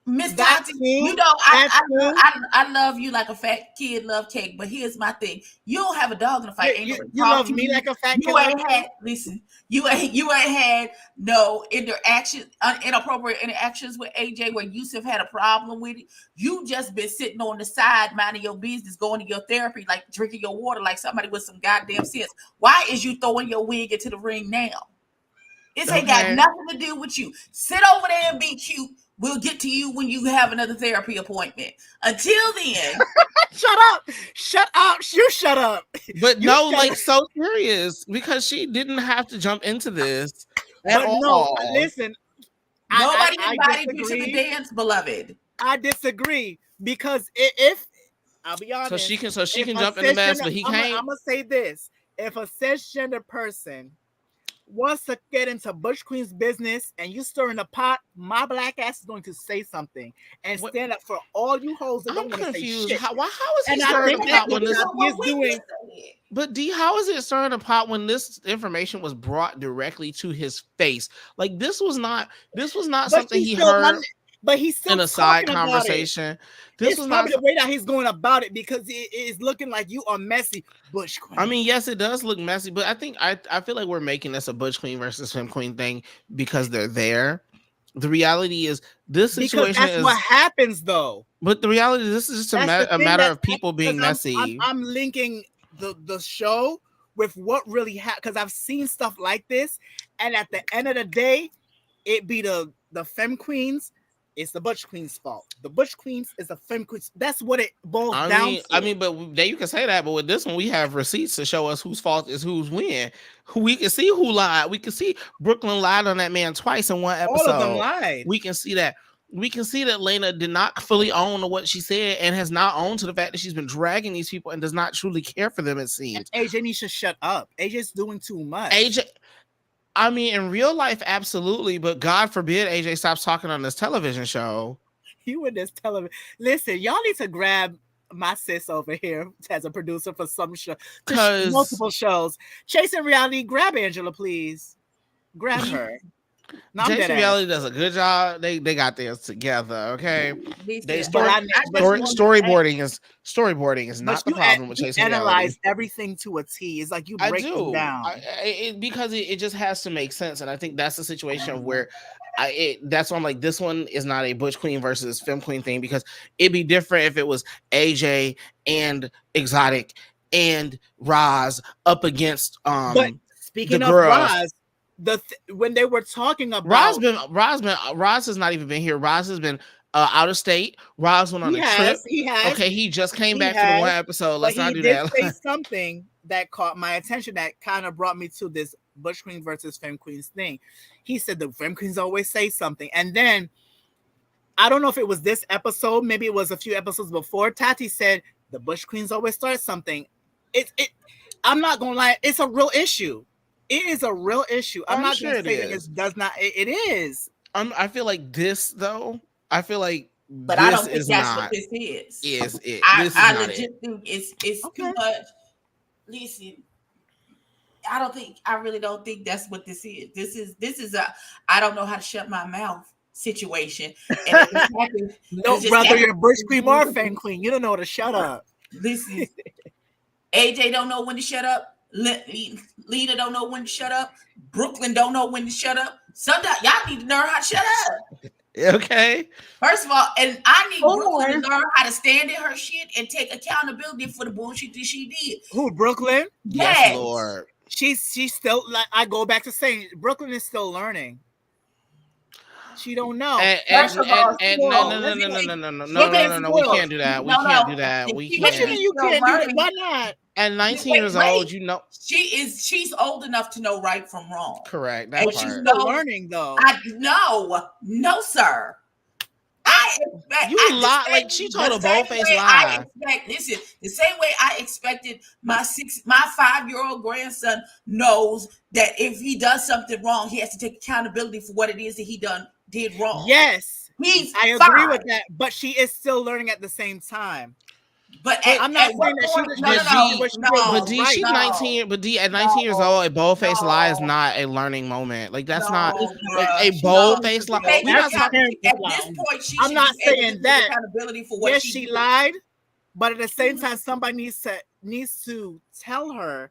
Miss Tati, you know I love you like a fat kid love cake, but here's my thing: you don't have a dog in the fight. You love me like a fat kid. You ain't had you ain't had no inappropriate interactions with AJ where Yusuf had a problem with it. You just been sitting on the side, minding your business, going to your therapy, like drinking your water, like somebody with some goddamn sense. Why is you throwing your wig into the ring now? It ain't got nothing to do with you. Sit over there and be cute. We'll get to you when you have another therapy appointment. Until then, shut up. You shut up. But so serious, because she didn't have to jump into this at all. No, listen. Nobody invited you to the dance, beloved. I disagree, because if I'll be honest, so she can jump in the mess, but he can't. I'm gonna say this: if a cisgender person wants to get into Butch Queen's business and you stir in the pot, my black ass is going to say something and stand up for all you hoes that don't want to say shit. How is he stirring the pot when this is doing? But D, how is it stirring the pot when this information was brought directly to his face? Like this was not something he heard. But he's still in a side conversation. This was probably the way that he's going about it, because it is looking like you are messy, Butch Queen. I mean, yes, it does look messy, but I think I feel like we're making this a Butch Queen versus Femme Queen thing because they're there. The reality is this situation because that's what happens, though. But the reality is this is just a matter of people being messy. I'm linking the show with what really happened, because I've seen stuff like this, and at the end of the day, it be the Femme Queens. It's the Butch Queen's fault. The Butch Queens is the Femme Queens. That's what it boils down to. I mean, but you can say that, but with this one, we have receipts to show us whose fault is whose win. We can see who lied. We can see Brooklyn lied on that man twice in one episode. All of them lied. We can see that. We can see that Lena did not fully own to what she said and has not owned to the fact that she's been dragging these people and does not truly care for them, it seems. And AJ needs to shut up. AJ's doing too much. I mean, in real life, absolutely, but God forbid AJ stops talking on this television show. You in this television? Listen, y'all need to grab my sis over here as a producer for some show, multiple shows. Chasing Reality, grab Angela, please. Grab her. No, I'm Jason dead ass. Reality does a good job. They got theirs together. Okay. They Listen, storyboarding is But not the you problem with Jason Reality. analyze everything to a T. It's like you I break them do down. because it just has to make sense, and I think that's the situation where that's why I'm like, this one is not a Butch Queen versus Femme Queen thing, because it'd be different if it was AJ and Exotic and Roz up against But speaking the of girls. Roz, when they were talking about Roz has not even been here. Roz has been out of state. Roz went on a trip. He has. Okay, he just came He back for the one episode. Let's not do did that. say something that caught my attention that kind of brought me to this Butch Queen versus Femme Queens thing. He said the Femme Queens always say something, and then I don't know if it was this episode, maybe it was a few episodes before. Tati said the Butch Queens always start something. I'm not gonna lie, it's a real issue. It is a real issue. I'm not sure gonna say that is. it does not. It is. I feel like this though. I feel like, but this I don't think is that's not, what this is. Is it? I This is not legit it. think it's Okay. too much. Listen, I really don't think that's what this is. This is a I don't know how to shut my mouth situation. And it just happens, No, brother, you're a Butch Queen or Femme Queen. You don't know to shut up. listen, AJ don't know when to shut up. Lena don't know when to shut up. Brooklyn don't know when to shut up. Sometimes y'all need to learn how to shut up. Okay. First of all, and I need Brooklyn to learn how to stand in her shit and take accountability for the bullshit that she did. Who, Brooklyn? Yes, Lord. She's still, like, I go back to saying Brooklyn is still learning. She don't know. No. We can't do that. We can't do that. We can't. What you mean you can't do that? Why not? At 19 years old, you know. She's old enough to know right from wrong. Correct. That And part. she's Still learning though. No, sir. Like she told a bold-faced lie. Listen, the same way I expected my 5-year-old grandson knows that if he does something wrong, he has to take accountability for what it is that he did wrong. Yes, I agree with that, but she is still learning at the same time. But I'm not saying that she's 19. But at 19 years old, a bold-faced lie is not a learning moment. Like that's not a bold-faced lie. At this point, I'm not saying that. Accountability for what yes, she lied, but at the same time, somebody needs to tell her.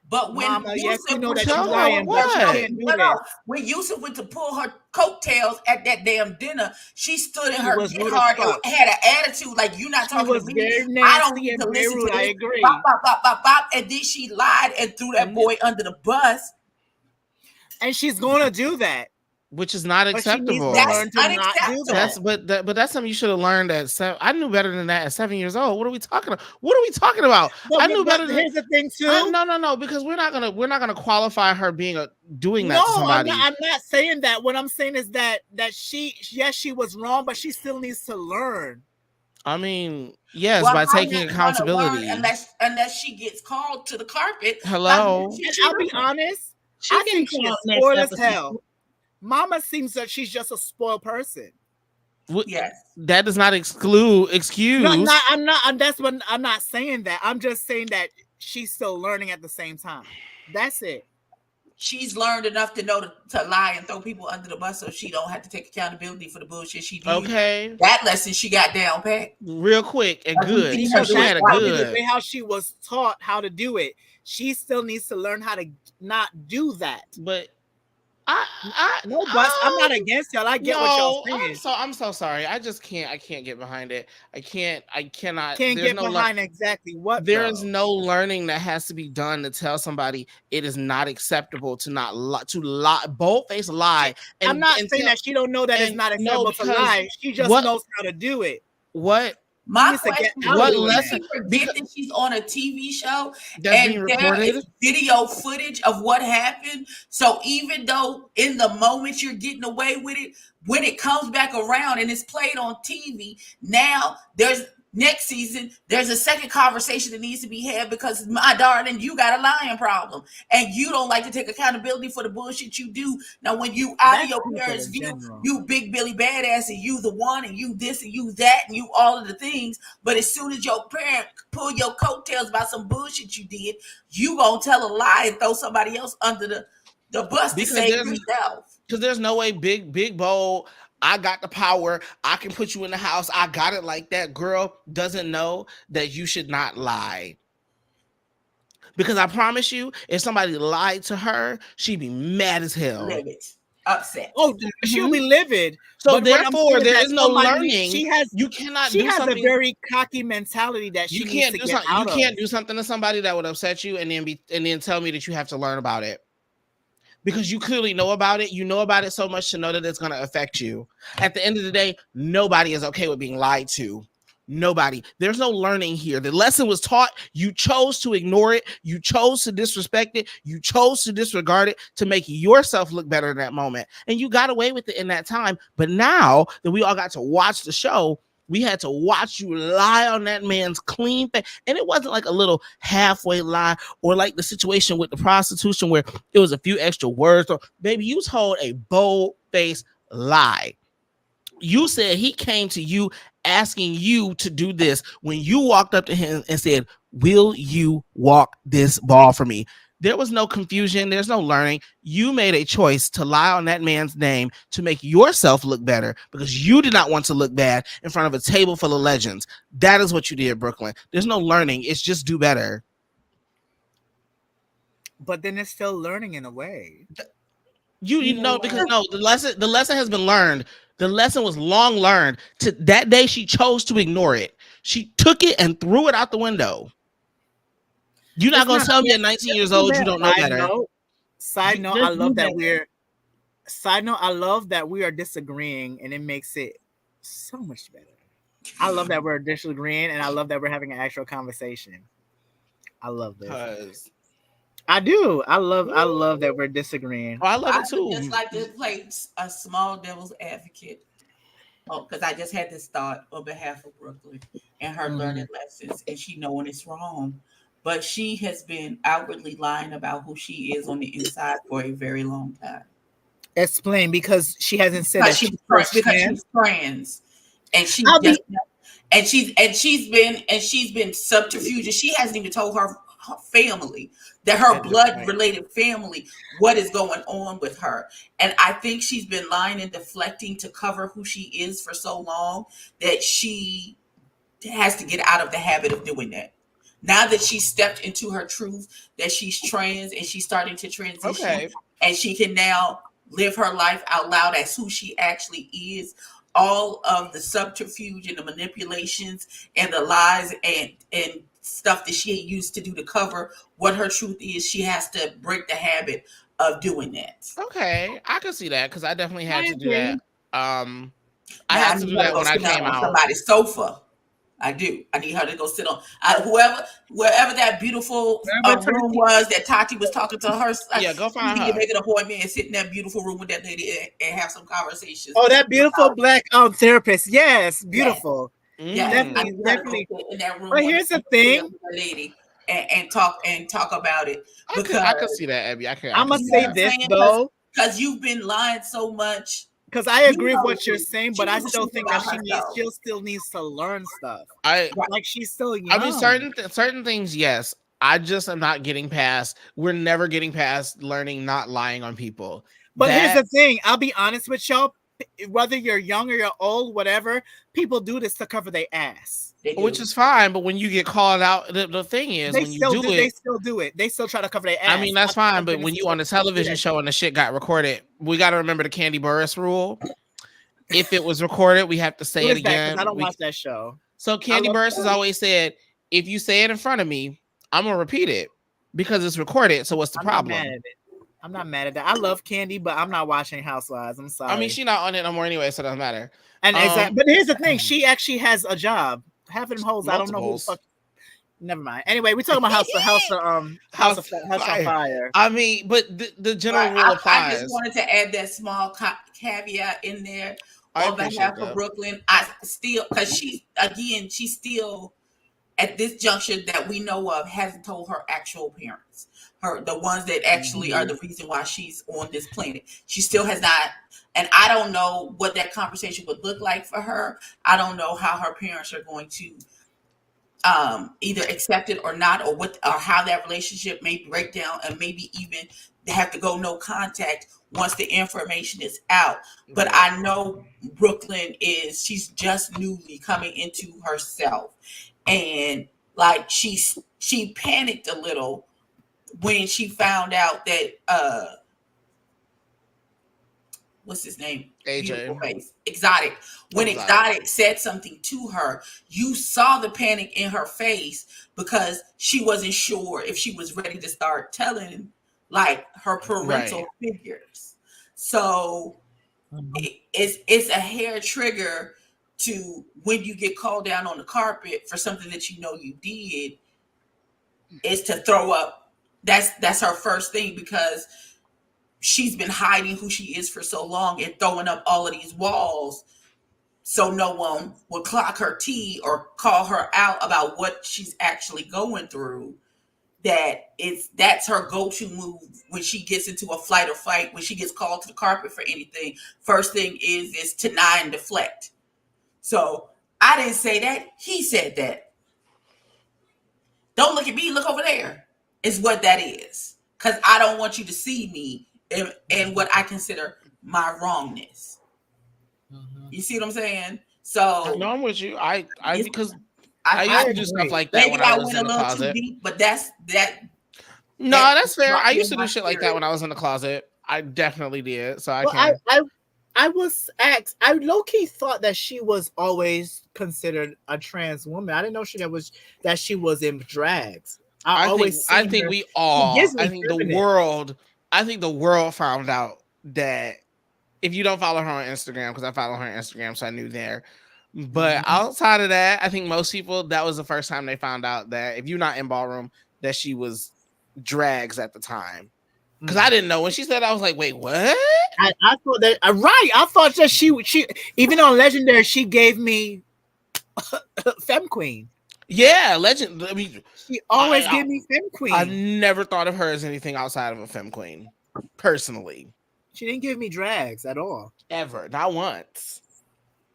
But when Mama, Yusuf yes, you know that was you're lying, but you can't do this. When Yusuf went to pull her coattails at that damn dinner, she stood in her rude hard as fuck. and had an attitude like, you're not talking to me. I don't need to listen to this. I agree. Bop, bop, bop, bop, bop. And then she lied and threw that boy under the bus. And she's going to do that. Which is not acceptable. That's unacceptable. But that's something you should have learned at 7. I knew better than that at 7 years old. What are we talking about? I knew better than. Here's the thing too. No, because we're not gonna qualify her being doing that to somebody. I'm not saying that. What I'm saying is that she was wrong, but she still needs to learn. I mean, yes, by taking accountability. Unless she gets called to the carpet. Hello. And I'll be honest. I think she's spoiled as hell. Mama seems that she's just a spoiled person. Yes, that does not excuse. No, I'm not. That's what I'm not saying that. I'm just saying that she's still learning at the same time. That's it. She's learned enough to know to lie and throw people under the bus, so she don't have to take accountability for the bullshit she did. Okay, that lesson she got down pat real quick and good. She had a good. How she was taught how to do it. She still needs to learn how to not do that. But I'm not against y'all. I get what y'all saying. I'm so sorry. I can't get behind it. I cannot get behind exactly what. There is no learning that has to be done to tell somebody it is not acceptable to lie, bold-faced lie. I'm not saying that she don't know that it's not acceptable to lie. She just knows how to do it. What? My question is, what lesson? Forget that she's on a TV show and there is video footage of what happened. So even though in the moment you're getting away with it, when it comes back around and it's played on TV, now next season, there's a second conversation that needs to be had because, my darling, you got a lying problem and you don't like to take accountability for the bullshit you do. Now, when you out of your parents' view, you big Billy badass and you the one and you this and you that and you all of the things. But as soon as your parent pull your coattails about some bullshit you did, you gonna tell a lie and throw somebody else under the The bus to save yourself. Because there's no way big bold. I got the power. I can put you in the house. I got it like that. Girl doesn't know that you should not lie. Because I promise you, if somebody lied to her, she'd be mad as hell. Livid. Upset. Oh, she'll be livid. So But what I'm therefore, saying is there that is no somebody- learning. You cannot She do has something. a very cocky mentality that she You needs can't to do get something. out You of. can't do something to somebody that would upset you and then tell me that you have to learn about it. Because you clearly know about it. You know about it so much to know that it's going to affect you. At the end of the day, nobody is okay with being lied to. Nobody. There's no learning here. The lesson was taught. You chose to ignore it. You chose to disrespect it. You chose to disregard it to make yourself look better in that moment. And you got away with it in that time. But now that we all got to watch the show, we had to watch you lie on that man's clean face. And it wasn't like a little halfway lie or like the situation with the prostitution where it was a few extra words. Or baby, you told a bold-faced lie. You said he came to you asking you to do this when you walked up to him and said, will you walk this ball for me? There was no confusion. There's no learning. You made a choice to lie on that man's name to make yourself look better because you did not want to look bad in front of a table full of legends. That is what you did, Brooklyn. There's no learning. It's just do better. But then it's still learning in a way. You know, because no, the lesson has been learned. The lesson was long learned. To that day, she chose to ignore it. She took it and threw it out the window. You're not gonna tell me at 19 years old you don't know better. Side note, I love that we are disagreeing, and it makes it so much better. I love that we're disagreeing, and I love that we're having an actual conversation. I love this. I do. I love that we're disagreeing. Oh, I love it too. I just like to play a small devil's advocate. Oh, because I just had this thought on behalf of Brooklyn and her learning lessons, and she knowing it's wrong. But she has been outwardly lying about who she is on the inside for a very long time. Explain, because she hasn't said that she's trans, and she's been subterfuge. She hasn't even told her family, that her blood related family, what is going on with her. And I think she's been lying and deflecting to cover who she is for so long that she has to get out of the habit of doing that. Now that she stepped into her truth, that she's trans and she's starting to transition, and she can now live her life out loud as who she actually is, all of the subterfuge and the manipulations and the lies and stuff that she used to do to cover what her truth is, she has to break the habit of doing that. Okay, I can see that because I definitely had to do that. I had to do that when I came out. Somebody's sofa. I do. I need her to go sit on wherever that beautiful room was that Tati was talking to her. Yeah, go find her. You make an appointment and sit in that beautiful room with that lady and have some conversations. Oh, that beautiful black therapist. Yes, beautiful. Yeah, definitely. In that room. But here's the thing, lady, and talk about it. I can see that, Abby. I'm gonna say this though, because you've been lying so much. Because I agree with what you're saying, but I still think that she still needs to learn stuff. Like she's still young. I mean, certain things, yes. I just am not getting past. We're never getting past learning not lying on people. But here's the thing. I'll be honest with y'all. Whether you're young or you're old, whatever, people do this to cover their ass. Which is fine, but when you get called out, the thing is, when you do it, they still do it. They still try to cover their ass. I mean, that's fine, but when you on a television show and the shit got recorded, we got to remember the Kandi Burruss rule. If it was recorded, we have to say it again. I don't watch that show. So Kandi Burruss has always said, if you say it in front of me, I'm gonna repeat it because it's recorded. So what's the problem? I'm not mad at that. I love Kandi, but I'm not watching Housewives. I'm sorry. I mean, she's not on it no more anyway, so it doesn't matter. And but here's the thing: she actually has a job. Half of them hoes, I don't know who the fuck. Never mind. Anyway, we're talking about House of Fire. I mean, but the general rule applies. I just wanted to add that small caveat in there on behalf of Brooklyn. I still, because she's still at this juncture that we know of hasn't told her actual parents, the ones that actually are the reason why she's on this planet. She still has not. And I don't know what that conversation would look like for her. I don't know how her parents are going to either accept it or not, or what, or how that relationship may break down, and maybe even have to go no contact once the information is out. But I know Brooklyn she's just newly coming into herself, and like she panicked a little when she found out that what's his name? AJ. Exotic. When Exotic said something to her, you saw the panic in her face because she wasn't sure if she was ready to start telling like her parental figures. So it's a hair trigger to when you get called down on the carpet for something that you know you did, is to throw up. That's her first thing, because she's been hiding who she is for so long and throwing up all of these walls so no one will clock her tea or call her out about what she's actually going through. That's her go-to move when she gets into a flight or fight, when she gets called to the carpet for anything. First thing is to deny and deflect. So I didn't say that. He said that. Don't look at me, look over there, is what that is. Because I don't want you to see me and what I consider my wrongness. You see what I'm saying? So no, I'm with you. I because I used to do stuff like that when I was in the closet. Deep, but that's that. No, that's fair. I used to do shit like that when I was in the closet. I definitely did. So I was asked. I low key thought that she was always considered a trans woman. I didn't know that she was in drags. I think the world found out that, if you don't follow her on Instagram, because I follow her on Instagram, so I knew there. But outside of that, I think most people, that was the first time they found out that, if you're not in Ballroom, that she was drags at the time. Because I didn't know. When she said, I was like, wait, what? I thought that, I thought that she even on Legendary, she gave me Femme Queen. Yeah, Legend. I mean, she always gave me Femme Queen. I never thought of her as anything outside of a Femme Queen, personally. She didn't give me drags at all. Ever. Not once.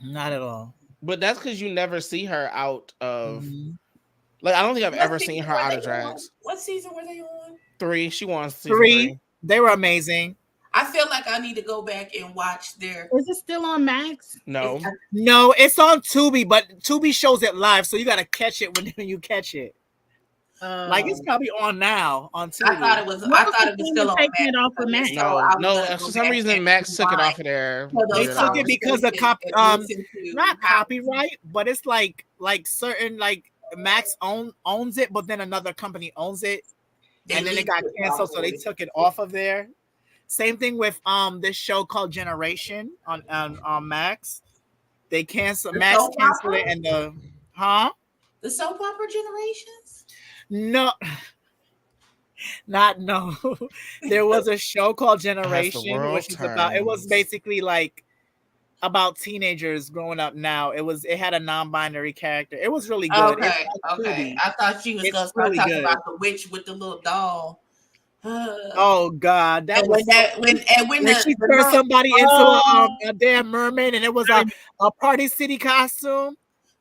Not at all. But that's because you never see her out of... Like, I don't think I've ever seen her out of drags. What season were they on? 3. She won season 3. They were amazing. I feel like I need to go back and watch their... Is it still on Max? No. No, it's on Tubi, but Tubi shows it live, so you got to catch it when you catch it. Like, it's probably on now on Tubi. I thought it was still on taking it off of Max. No, for some reason Max took it off of there. They took it because of not copyright, but it's like certain, like, Max owns it, but then another company owns it, and then it got canceled, so they took it off of there. Same thing with this show called Generation on Max. They canceled Max canceled it, and the soap opera Generations. No. There was a show called Generation, which is it was basically like about teenagers growing up now. It had a non-binary character. It was really good. Okay. I thought she was going to start talking about the witch with the little doll. Oh God, that was when she turned somebody into a damn mermaid, and it was a Party City costume.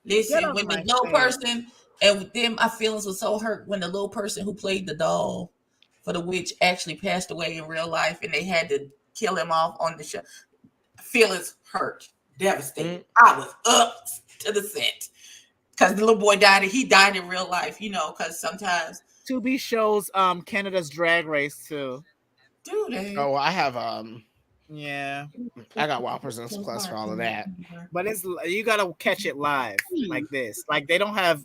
Listen, when the little person, and then my feelings were so hurt when the little person who played the doll for the witch actually passed away in real life, and they had to kill him off on the show. Feelings hurt, devastated. I was up to the scent because the little boy died, and he died in real life. Because sometimes Tubi shows Canada's Drag Race too. Do they? Oh, I have yeah. I got Wow Presents Plus for all of that. But you gotta catch it live like this. Like, they don't have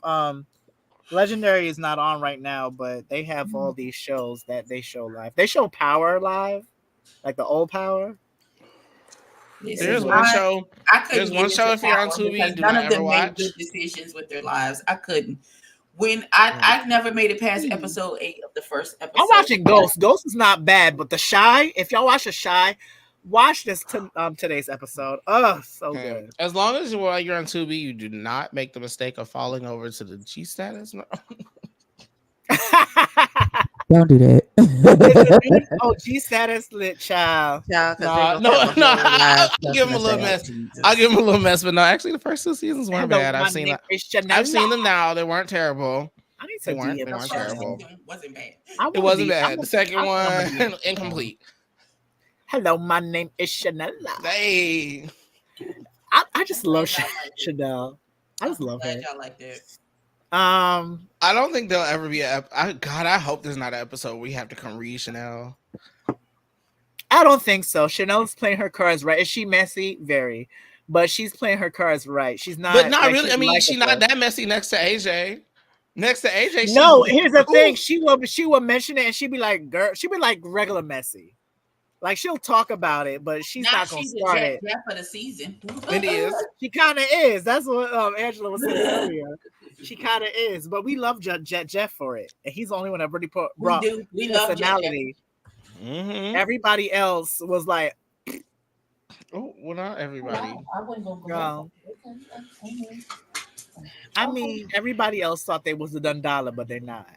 Legendary is not on right now, but they have all these shows that they show live. They show Power live, like the old Power. There's one show. There's one show if you're on Tubi. None of them made good decisions with their lives. I couldn't. When I've never made it past episode 8 of the first episode. I'm watching Ghost. Ghost is not bad, but The Shy. If y'all watch The Shy, watch this today's episode. Oh, so good. As long as while you're on Tubi, you do not make the mistake of falling over to the G status. No. Don't do Is the dude that. OG status lit, child? Yeah, because No, they no, gonna have a no. whole I'll live give him a stuff little and mess. say, "Oh, I'll give him a Jesus." little mess, but no, actually, the first 2 seasons weren't Hello, bad. my name is Chanel. I've seen them now. They weren't terrible. I need They to weren't. DM They weren't First terrible. season wasn't bad. I It wanna wasn't be- I bad. The second I wanna be- one, incomplete. Hello, my name is Chanel. Hey, I just love Glad y'all like it. Chanel. I just I'm love glad her. y'all like that. I don't think there'll ever be God, I hope there's not an episode where we have to come read Chanel. I don't think so. Chanel's playing her cards right. Is she messy? Very. But she's playing her cards right. She's not. But not like, really. she's I mean, she's not likable. that messy next to AJ. Next to AJ, she's No, here's the cool. thing. She will mention it and she'd be like, girl, she'd be like regular messy. Like she'll talk about it, but she's Now not gonna she's a start Jet it. Jeff for the season. It is. She kind of is. That's what Angela was saying earlier. She kind of is, but we love Jet Jeff for it, and he's the only one that really brought We do. We love Jet Jeff. personality. Mm-hmm. Everybody else was like, Oh, well, not everybody. I wouldn't go. Girl. I mean, everybody else thought they was the Dundala, but they're not.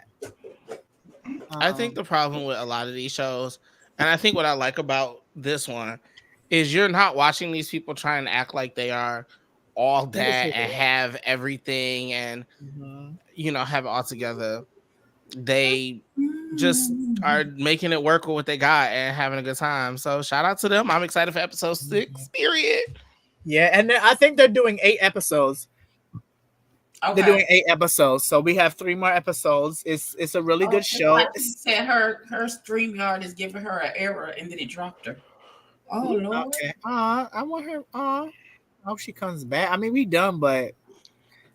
I think the problem with a lot of these shows, and I think what I like about this one, is you're not watching these people try and act like they are all that and have everything and have it all together. They just are making it work with what they got and having a good time. So shout out to them. I'm excited for episode 6. Period. Yeah, and I think they're doing 8 episodes. Okay. They're doing 8 episodes, so we have 3 more episodes. It's a really good show. Like she said her StreamYard is giving her an error and then it dropped her. Oh Lord. Okay. I want her. I hope she comes back. I mean, we done, but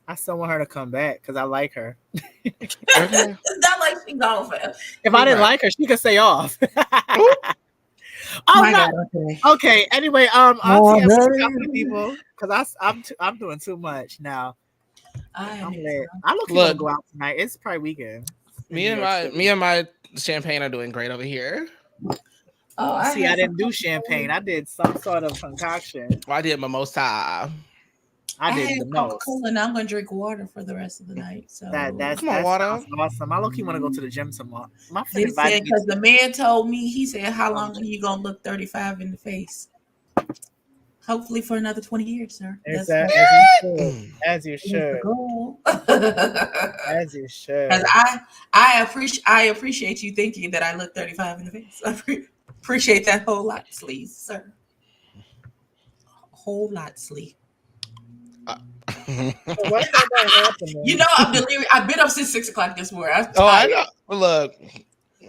I still want her to come back because I like her. It's not like she gone forever. If I didn't like her, she could stay off. My no. God, Okay. Anyway, Auntie, people, because I'm doing too much now. I'm lit. I look to go out tonight. It's probably weekend. Me and my champagne are doing great over here. Oh, I didn't do champagne. I did some sort of concoction. Well, I did mimosa. I did the most. Coca-Cola, and I'm gonna drink water for the rest of the night. So that's water. Awesome. I look, you want to go to the gym tomorrow. My friend he said because the man told me, he said, "How long are you gonna look 35 in the face?" Hopefully for another 20 years, sir. As you should. As you should. Because I appreciate you thinking that I look 35 in the face. I appreciate that whole lot, please, sir. Whole lot, sleep. You know, I'm delirious. I've been up since 6 o'clock this morning. I know. Look,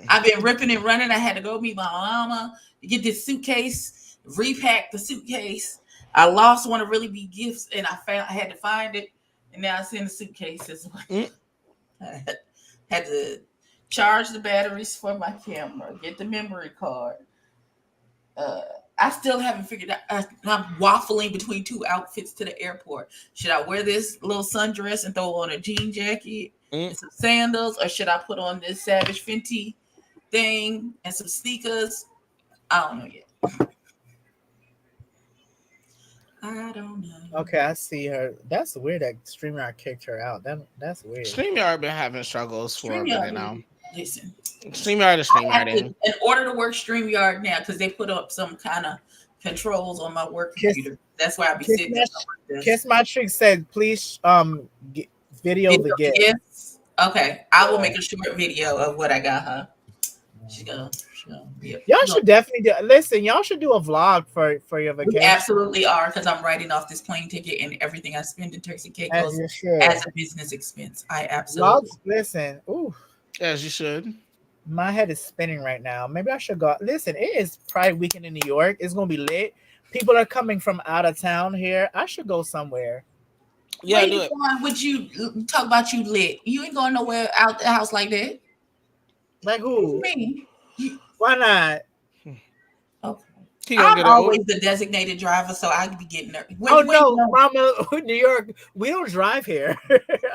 I've been ripping and running. I had to go meet my mama, get this suitcase, repack the suitcase. I lost one of really big gifts, and I had to find it, and now it's in the suitcases. I had to charge the batteries for my camera, get the memory card. I still haven't figured out. I'm waffling between 2 outfits to the airport. Should I wear this little sundress and throw on a jean jacket and some sandals, or should I put on this Savage Fenty thing and some sneakers? I don't know yet. I don't know. Okay, I see her. That's weird that StreamYard kicked her out. That's weird. StreamYard been having struggles for a minute now. Listen, StreamYard is StreamYarding. In order to work StreamYard now, because they put up some kind of controls on my work computer. That's why I be sitting there. Kiss My Trick said, please video the gift. Yes. Okay, I will make a short video of what I got her. She gonna y'all should definitely do. Listen, y'all should do a vlog for your vacation. We absolutely are, because I'm writing off this plane ticket and everything I spend in Turks and Caicos as a business expense. I absolutely listen. Ooh, as you should. My head is spinning right now. Maybe I should go. Listen, it is Pride weekend in New York. It's gonna be lit. People are coming from out of town here. I should go somewhere. Yeah, do it. Would you talk about you lit? You ain't going nowhere out the house like that. Like who? Me. Why not? Okay. I'm always the designated driver, so I could be getting there. Mama, New York, we don't drive here.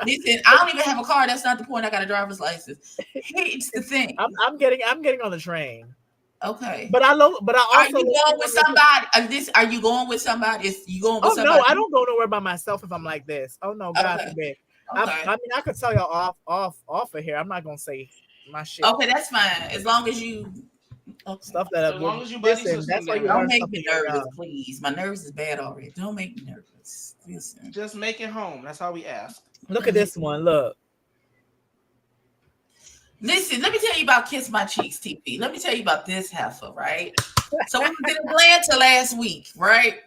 Listen, I don't even have a car. That's not the point. I got a driver's license. It's the thing. I'm getting on the train. Okay. But I also are you going with somebody? Are you going with somebody? Is you going with somebody? No, I don't go nowhere by myself if I'm like this. Oh no, God forbid. Okay. I mean, I could tell y'all off of here. I'm not gonna say my shit. Okay, that's fine. As long as you Stuff that As long as you buddy listen, system that's why you down. don't learn make stuff me when you're nervous, young. please. My nerves is bad already. Don't make me nervous. Listen. Just make it home. That's all we ask. Look at this one. Look. Listen, let me tell you about Kiss My Cheeks TV. Let me tell you about this heifer, right? So we was in Atlanta last week, right?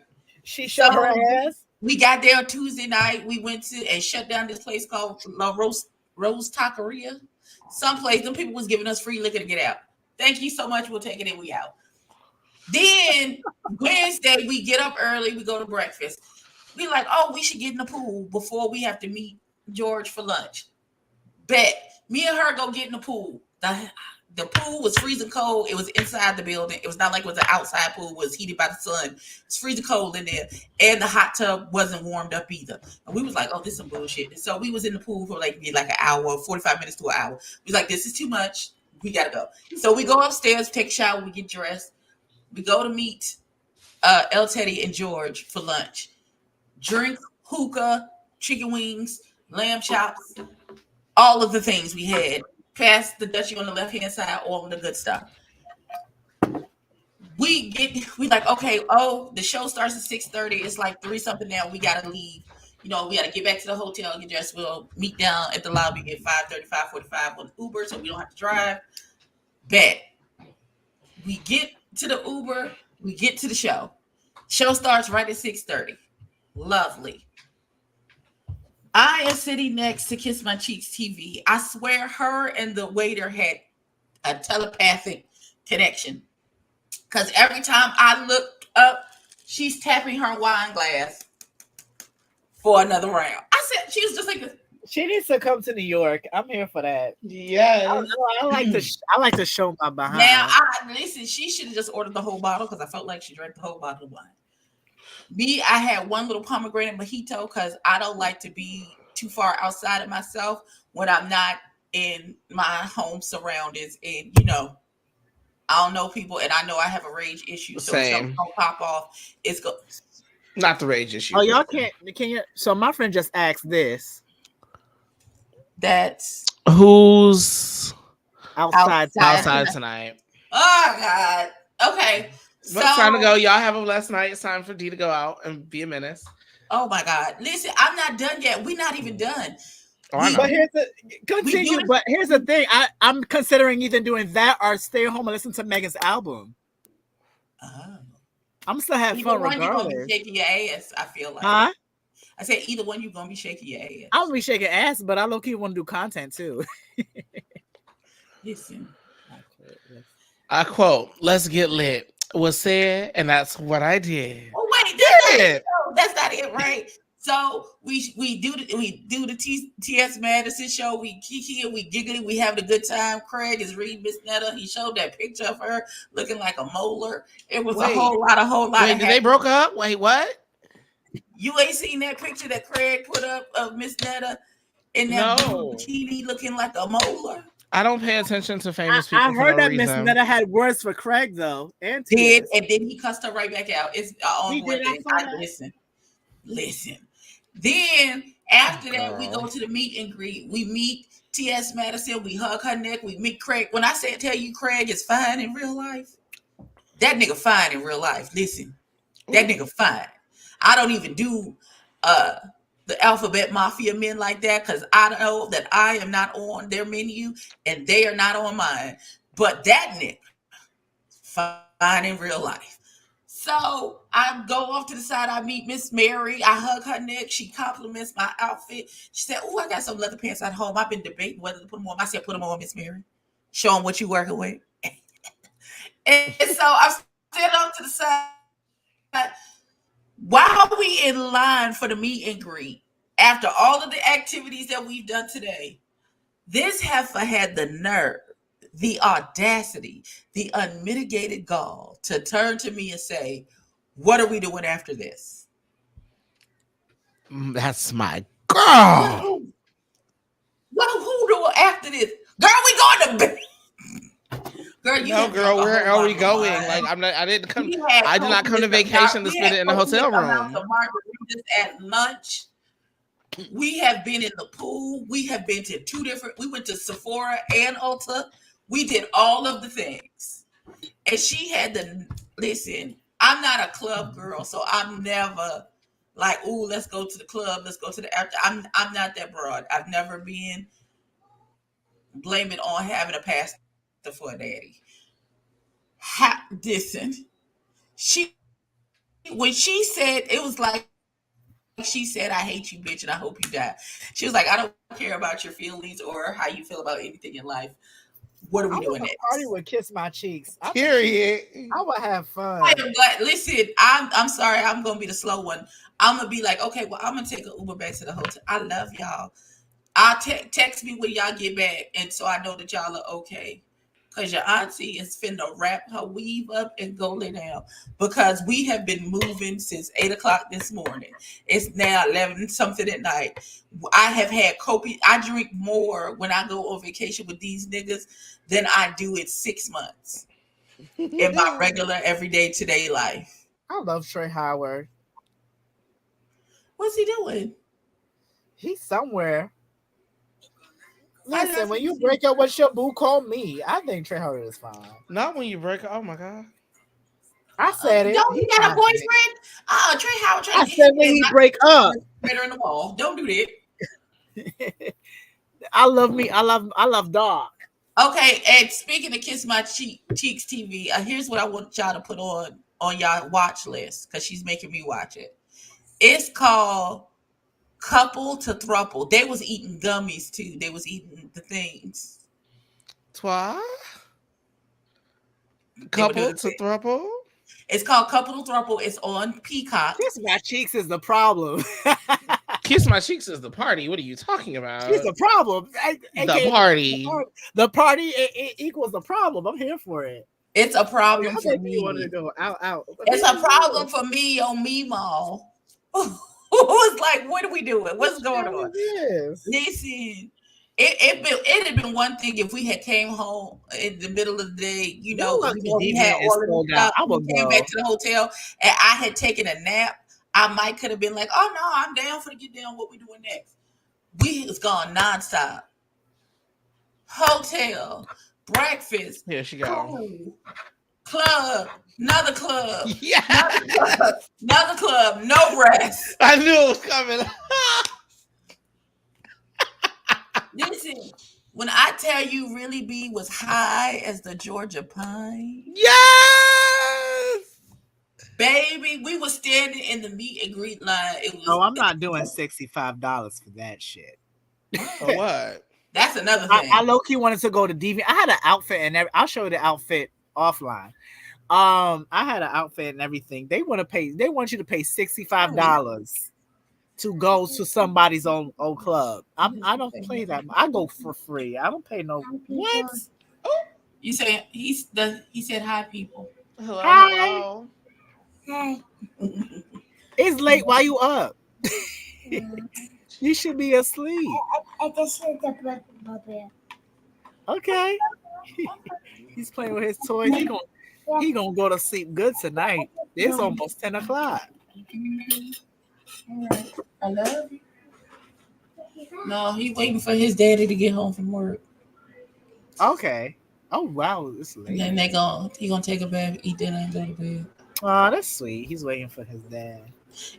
She shut her ass. We got there on Tuesday night. We went to and shut down this place called La Rose Taqueria. Someplace, them people was giving us free liquor to get out. Thank you so much. We'll take it and we out. Then Wednesday, we get up early. We go to breakfast. We like, oh, we should get in the pool before we have to meet George for lunch. Bet. Me and her go get in the pool. The pool was freezing cold. It was inside the building. It was not like it was an outside pool. It was heated by the sun. It's freezing cold in there. And the hot tub wasn't warmed up either. And we was like, oh, this is some bullshit. And so we was in the pool for like an hour, 45 minutes to an hour. We was like, this is too much. We got to go. So we go upstairs, take a shower, we get dressed. We go to meet El Teddy and George for lunch. Drink, hookah, chicken wings, lamb chops, all of the things we had. Past the Dutchie on the left-hand side, all of the good stuff. We like, okay, oh, the show starts at 6:30. It's like 3-something now. We got to leave. You know, we got to get back to the hotel, get dressed. We'll meet down at the lobby at 5:30, 5:45 on Uber, so we don't have to drive. Bet. We get to the Uber. We get to the show. Show starts right at 6:30. Lovely. I am sitting next to Kiss My Cheeks TV. I swear her and the waiter had a telepathic connection. Because every time I looked up, she's tapping her wine glass for another round. I said, she was just like this. She needs to come to New York. I'm here for that. Yes. I like to show my behind. Now, listen, she should have just ordered the whole bottle because I felt like she drank the whole bottle of wine. Me, I had one little pomegranate mojito because I don't like to be too far outside of myself when I'm not in my home surroundings. And, you know, I don't know people, and I know I have a rage issue. So if something don't pop off, it's go. Not the rage issue. Oh, y'all can't. Can you? So my friend just asked this. That's who's outside tonight. Oh God. Okay. Well, it's time to go. Y'all have a blessed night. It's time for D to go out and be a menace. Oh my God. Listen, I'm not done yet. We're not even done. But here's the thing. I'm considering either doing that or stay home and listen to Megan's album. I'm still having fun regardless. You're gonna be shaking your ass, I feel like. Huh? I said either one you're gonna be shaking your ass. I'll be shaking ass, but I low-key want to do content too. Listen. I quote, "Let's get lit" was said, and that's what I did. Oh wait, that's not it, right? So we do the TS Madison show. We kiki and we giggling. We having a good time. Craig is reading Miss Netta. He showed that picture of her looking like a molar. It was a whole lot. Wait, did they broke up? Wait, what? You ain't seen that picture that Craig put up of Miss Netta in that bikini looking like a molar? I don't pay attention to famous people. I heard that Miss Netta had words for Craig though, and then he cussed her right back out. It's on one thing. Listen. Then after that, we go to the meet and greet. We meet T.S. Madison. We hug her neck. We meet Craig. When I tell you Craig is fine in real life, that nigga fine in real life. Listen, that nigga fine. I don't even do the Alphabet Mafia men like that because I know that I am not on their menu and they are not on mine. But that nigga fine in real life. So I go off to the side. I meet Miss Mary. I hug her neck. She compliments my outfit. She said, "Oh, I got some leather pants at home. I've been debating whether to put them on." I said, "Put them on, Miss Mary. Show them what you working with." and so I stand off to the side. While we in line for the meet and greet, after all of the activities that we've done today, this heifer had the nerve, the audacity, the unmitigated gall to turn to me and say, "What are we doing after this?" That's my girl. Who doing after this? Girl, we going to bed. Girl, where are we going? Like I did not come to vacation to spend it in a hotel room. The margaritas at lunch. We have been in the pool. We have been to we went to Sephora and Ulta. We did all of the things. And she had to listen. I'm not a club girl, so I'm never like, ooh, let's go to the club. Let's go to the after. I'm not that broad. I've never been. Blame it on having a pastor for a daddy. Listen, when she said, it was like, she said, I hate you, bitch, and I hope you die. She was like, I don't care about your feelings or how you feel about anything in life. What are we doing next? Party would kiss my cheeks. Period. I would have fun. But listen, I'm sorry, I'm gonna be the slow one. I'm gonna be like, okay, well, I'm gonna take an Uber back to the hotel. I love y'all. I'll text me when y'all get back, and so I know that y'all are okay. Because your auntie is finna wrap her weave up and go lay down. Because we have been moving since 8 o'clock this morning. It's now 11 something at night. I have had I drink more when I go on vacation with these niggas than I do in 6 months in my regular everyday today life. I love Trey Howard. What's he doing? He's somewhere. Listen, when you break up, what's your boo call me? I think Trey Howard is fine. Not when you break up. Oh my God. I said it. Don't he got a boyfriend? Trey Howard. I said when he break up. Better in the wall. Don't do that. I love dog. Okay, and speaking of Kiss My Cheeks TV, here's what I want y'all to put on y'all watch list because she's making me watch it. It's called Couple to Thruple. They was eating gummies too. They was eating the things. Couple to Thruple? It's called Couple to Thruple. It's on Peacock. Kiss My Cheeks is the problem. Kiss My Cheeks is the party. What are you talking about? It's the problem. The party. The party it equals the problem. I'm here for it. It's a problem for me. You wanted to go out. It's a problem for me on Meemaw. Who's like, what are we doing? What's going on? Listen, it had been one thing if we had came home in the middle of the day, we had all of the stuff. We came back to the hotel and I had taken a nap. I might could have been like, oh no, I'm down for to get down. What we doing next? We was gone nonstop. Hotel, breakfast. Yeah, she got club. Another club. Yeah. Another club. No rest. I knew it was coming. Listen, when I tell you Really B was high as the Georgia pine. Yes. Baby, we were standing in the meet and greet line. No, I'm not doing $65 for that shit. For what? That's another thing. I low-key wanted to go to DV. I had an outfit and I'll show you the outfit offline. I had an outfit and everything. They want you to pay $65 to go to somebody's own club. I don't play that. I go for free. I don't pay no what? Oh, you say he said hi, people. Hello. Hi. Hey. It's late. Why you up? You should be asleep. I just heard the breath of my bed. Okay. He's playing with his toys. He gonna go to sleep good tonight. It's almost 10 o'clock. I love you. No, he waiting for his daddy to get home from work. Okay. Oh wow, it's late. And then he gonna take a bath, eat dinner, and go to bed. Oh, that's sweet. He's waiting for his dad.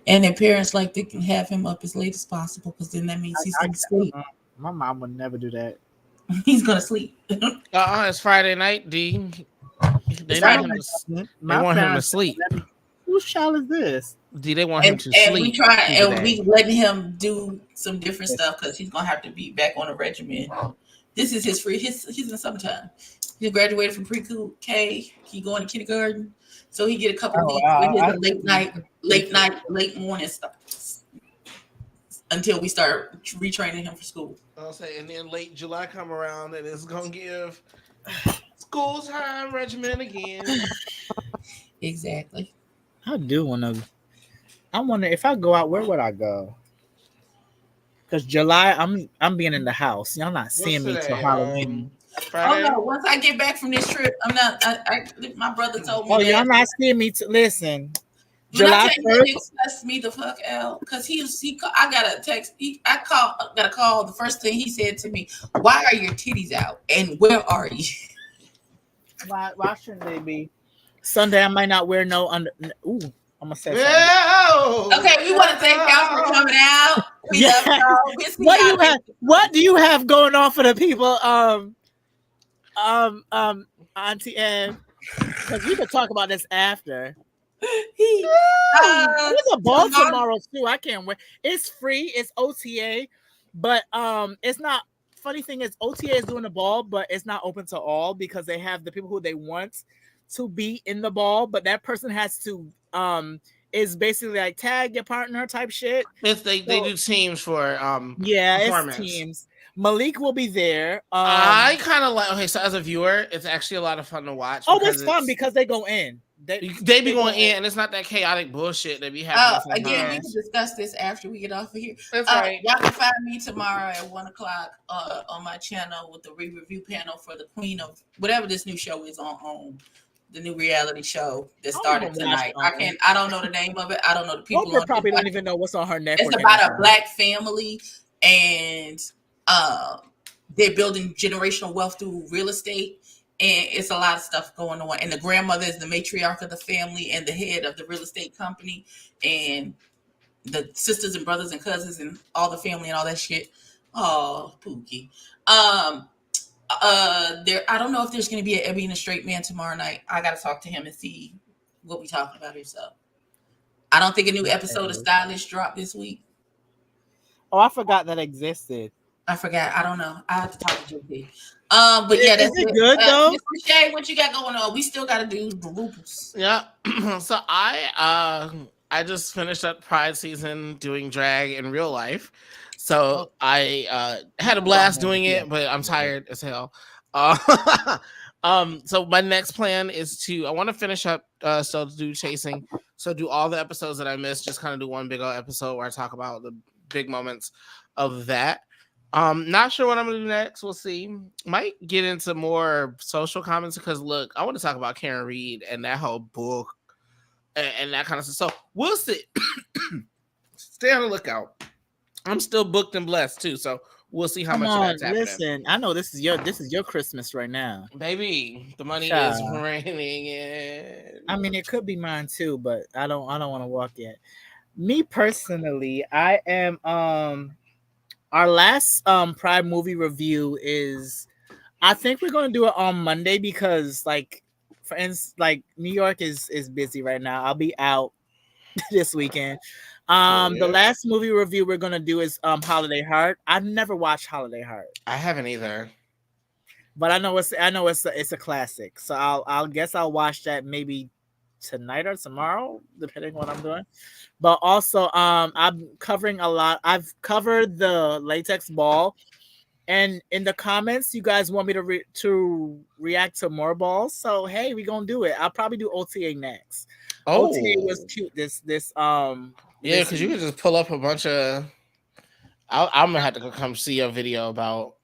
And their parents like they can have him up as late as possible because then that means he's gonna sleep. My mom would never do that. He's gonna sleep. It's Friday night, D. They want him to sleep. Whose child is this? D, they want him to sleep. We letting him do some different stuff because he's gonna have to be back on a regimen. This is his free. He's in the summertime. He graduated from pre-K. He going to kindergarten, so he get a couple of weeks with his late morning stuff until we start retraining him for school. I'll say, and then late July come around and it's gonna give school time regimen again. Exactly. I do want to. I wonder if I go out, where would I go? Because July, I'm being in the house. Y'all not seeing me till Halloween. Oh no! Once I get back from this trip, I'm not. My brother told me. Oh, y'all not seeing me. Listen, When I July tell you 1st. it stressed me the fuck out because I got a text. Got a call. The first thing he said to me, "Why are your titties out? And where are you?" Why shouldn't they be? Sunday, I might not wear no under. Ooh, I'm gonna say something. Okay, we want to thank y'all for coming out. We love y'all. We'll see y'all What do you have going on for the people? Auntie Ed, because we could talk about this after. There's a ball tomorrow too. I can't wait. It's free. It's OTA, but it's not. Funny thing is, OTA is doing the ball, but it's not open to all because they have the people who they want to be in the ball, but that person has to is basically like tag your partner type shit. If they do teams for it's teams. Malik will be there. I kind of like. Okay, so as a viewer, it's actually a lot of fun to watch. Oh, it's fun because they go in. They be going in, and it's not that chaotic bullshit that be happening. Again, we can discuss this after we get off of here. That's right. Y'all can find me tomorrow at 1:00 on my channel with the review panel for the Queen of whatever this new show is on the new reality show that started tonight. I don't know the name of it. I don't know the people. Oprah probably don't even know what's on her network. It's about a black family, and they're building generational wealth through real estate. And it's a lot of stuff going on. And the grandmother is the matriarch of the family and the head of the real estate company. And the sisters and brothers and cousins and all the family and all that shit. Oh, Pookie. I don't know if there's going to be an Ebby and a Straight Man tomorrow night. I got to talk to him and see what we talking about here. So I don't think a new episode of Stylish dropped this week. Oh, I forgot that existed. I forgot. I don't know. I have to talk to JP. But yeah, that's it good though. Mr. Shay, what you got going on? We still got to do the rubles. Yeah. So I just finished up Pride season doing drag in real life. So I had a blast doing it, but I'm tired as hell. So my next plan is I want to finish up still do chasing. So do all the episodes that I missed, just kind of do one big old episode where I talk about the big moments of that. Not sure what I'm gonna do next. We'll see. Might get into more social comments because look, I want to talk about Karen Reed and that whole book and that kind of stuff. So we'll see. Stay on the lookout. I'm still booked and blessed too, so we'll see how much of that's happening. Listen, I know this is your Christmas right now, baby. The money is raining in. I mean, it could be mine too, but I don't want to walk yet. Me personally, I am our last Pride movie review is, I think we're gonna do it on Monday because, like, for instance, like New York is busy right now. I'll be out this weekend. The last movie review we're gonna do is Holiday Heart. I've never watched Holiday Heart. I haven't either, but I know it's a classic. So I'll guess I'll watch that maybe tonight or tomorrow, depending on what I'm doing. But also, I'm covering a lot. I've covered the Latex Ball, and in the comments, you guys want me to react to more balls. So hey, we gonna do it. I'll probably do OTA next. OTA was cute. This yeah, because you can just pull up a bunch of. I'm gonna have to come see your video about.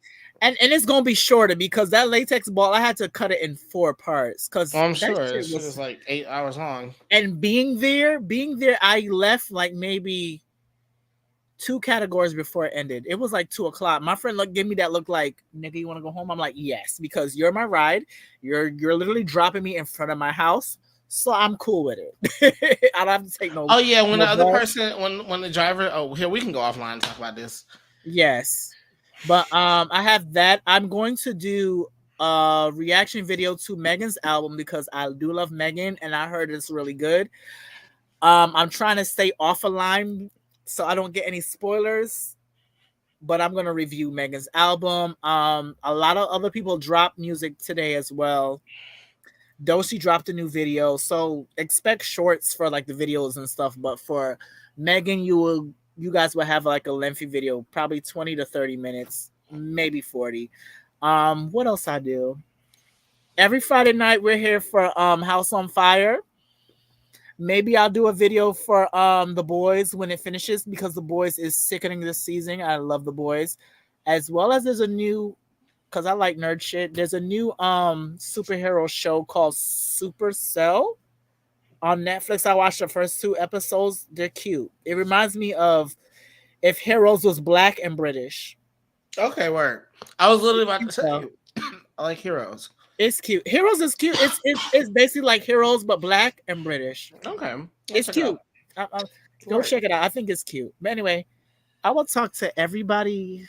And it's gonna be shorter because that Latex Ball, I had to cut it in 4 parts because I'm sure it was like 8 hours long. And being there, I left like maybe 2 categories before it ended. It was like 2:00. My friend gave me that look like, nigga, you want to go home? I'm like, yes, because you're my ride. You're literally dropping me in front of my house, so I'm cool with it. I don't have to take no. Oh yeah, when the other person, when the driver. Oh, here we can go offline and talk about this. Yes. But I have that. I'm going to do a reaction video to Megan's album because I do love Megan and I heard it's really good. I'm trying to stay off a line so I don't get any spoilers. But I'm going to review Megan's album. A lot of other people dropped music today as well. Doshi dropped a new video, so expect shorts for like the videos and stuff. But for Megan, you guys will have like a lengthy video, probably 20 to 30 minutes, maybe 40. What else I do? Every Friday night we're here for House on Fire. Maybe I'll do a video for The Boys when it finishes because The Boys is sickening this season. I love The Boys. As well as there's a new, because I like nerd shit, there's a new superhero show called Supercell on Netflix. I watched the first 2 episodes. They're cute. It reminds me of if Heroes was black and British. Okay, word. I was literally about to tell you. I like Heroes. It's cute. Heroes is cute. It's basically like Heroes but black and British. Okay, It's cute. Go check it out. I think it's cute. But anyway, I will talk to everybody.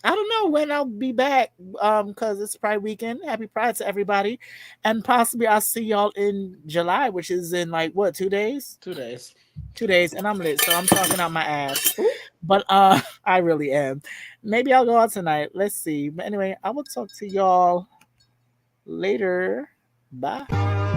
I don't know when I'll be back because it's Pride weekend. Happy Pride to everybody. And possibly I'll see y'all in July, which is in like what, 2 days? 2 days. 2 days, and I'm lit, so I'm talking out my ass. But I really am. Maybe I'll go out tonight. Let's see. But anyway, I will talk to y'all later. Bye.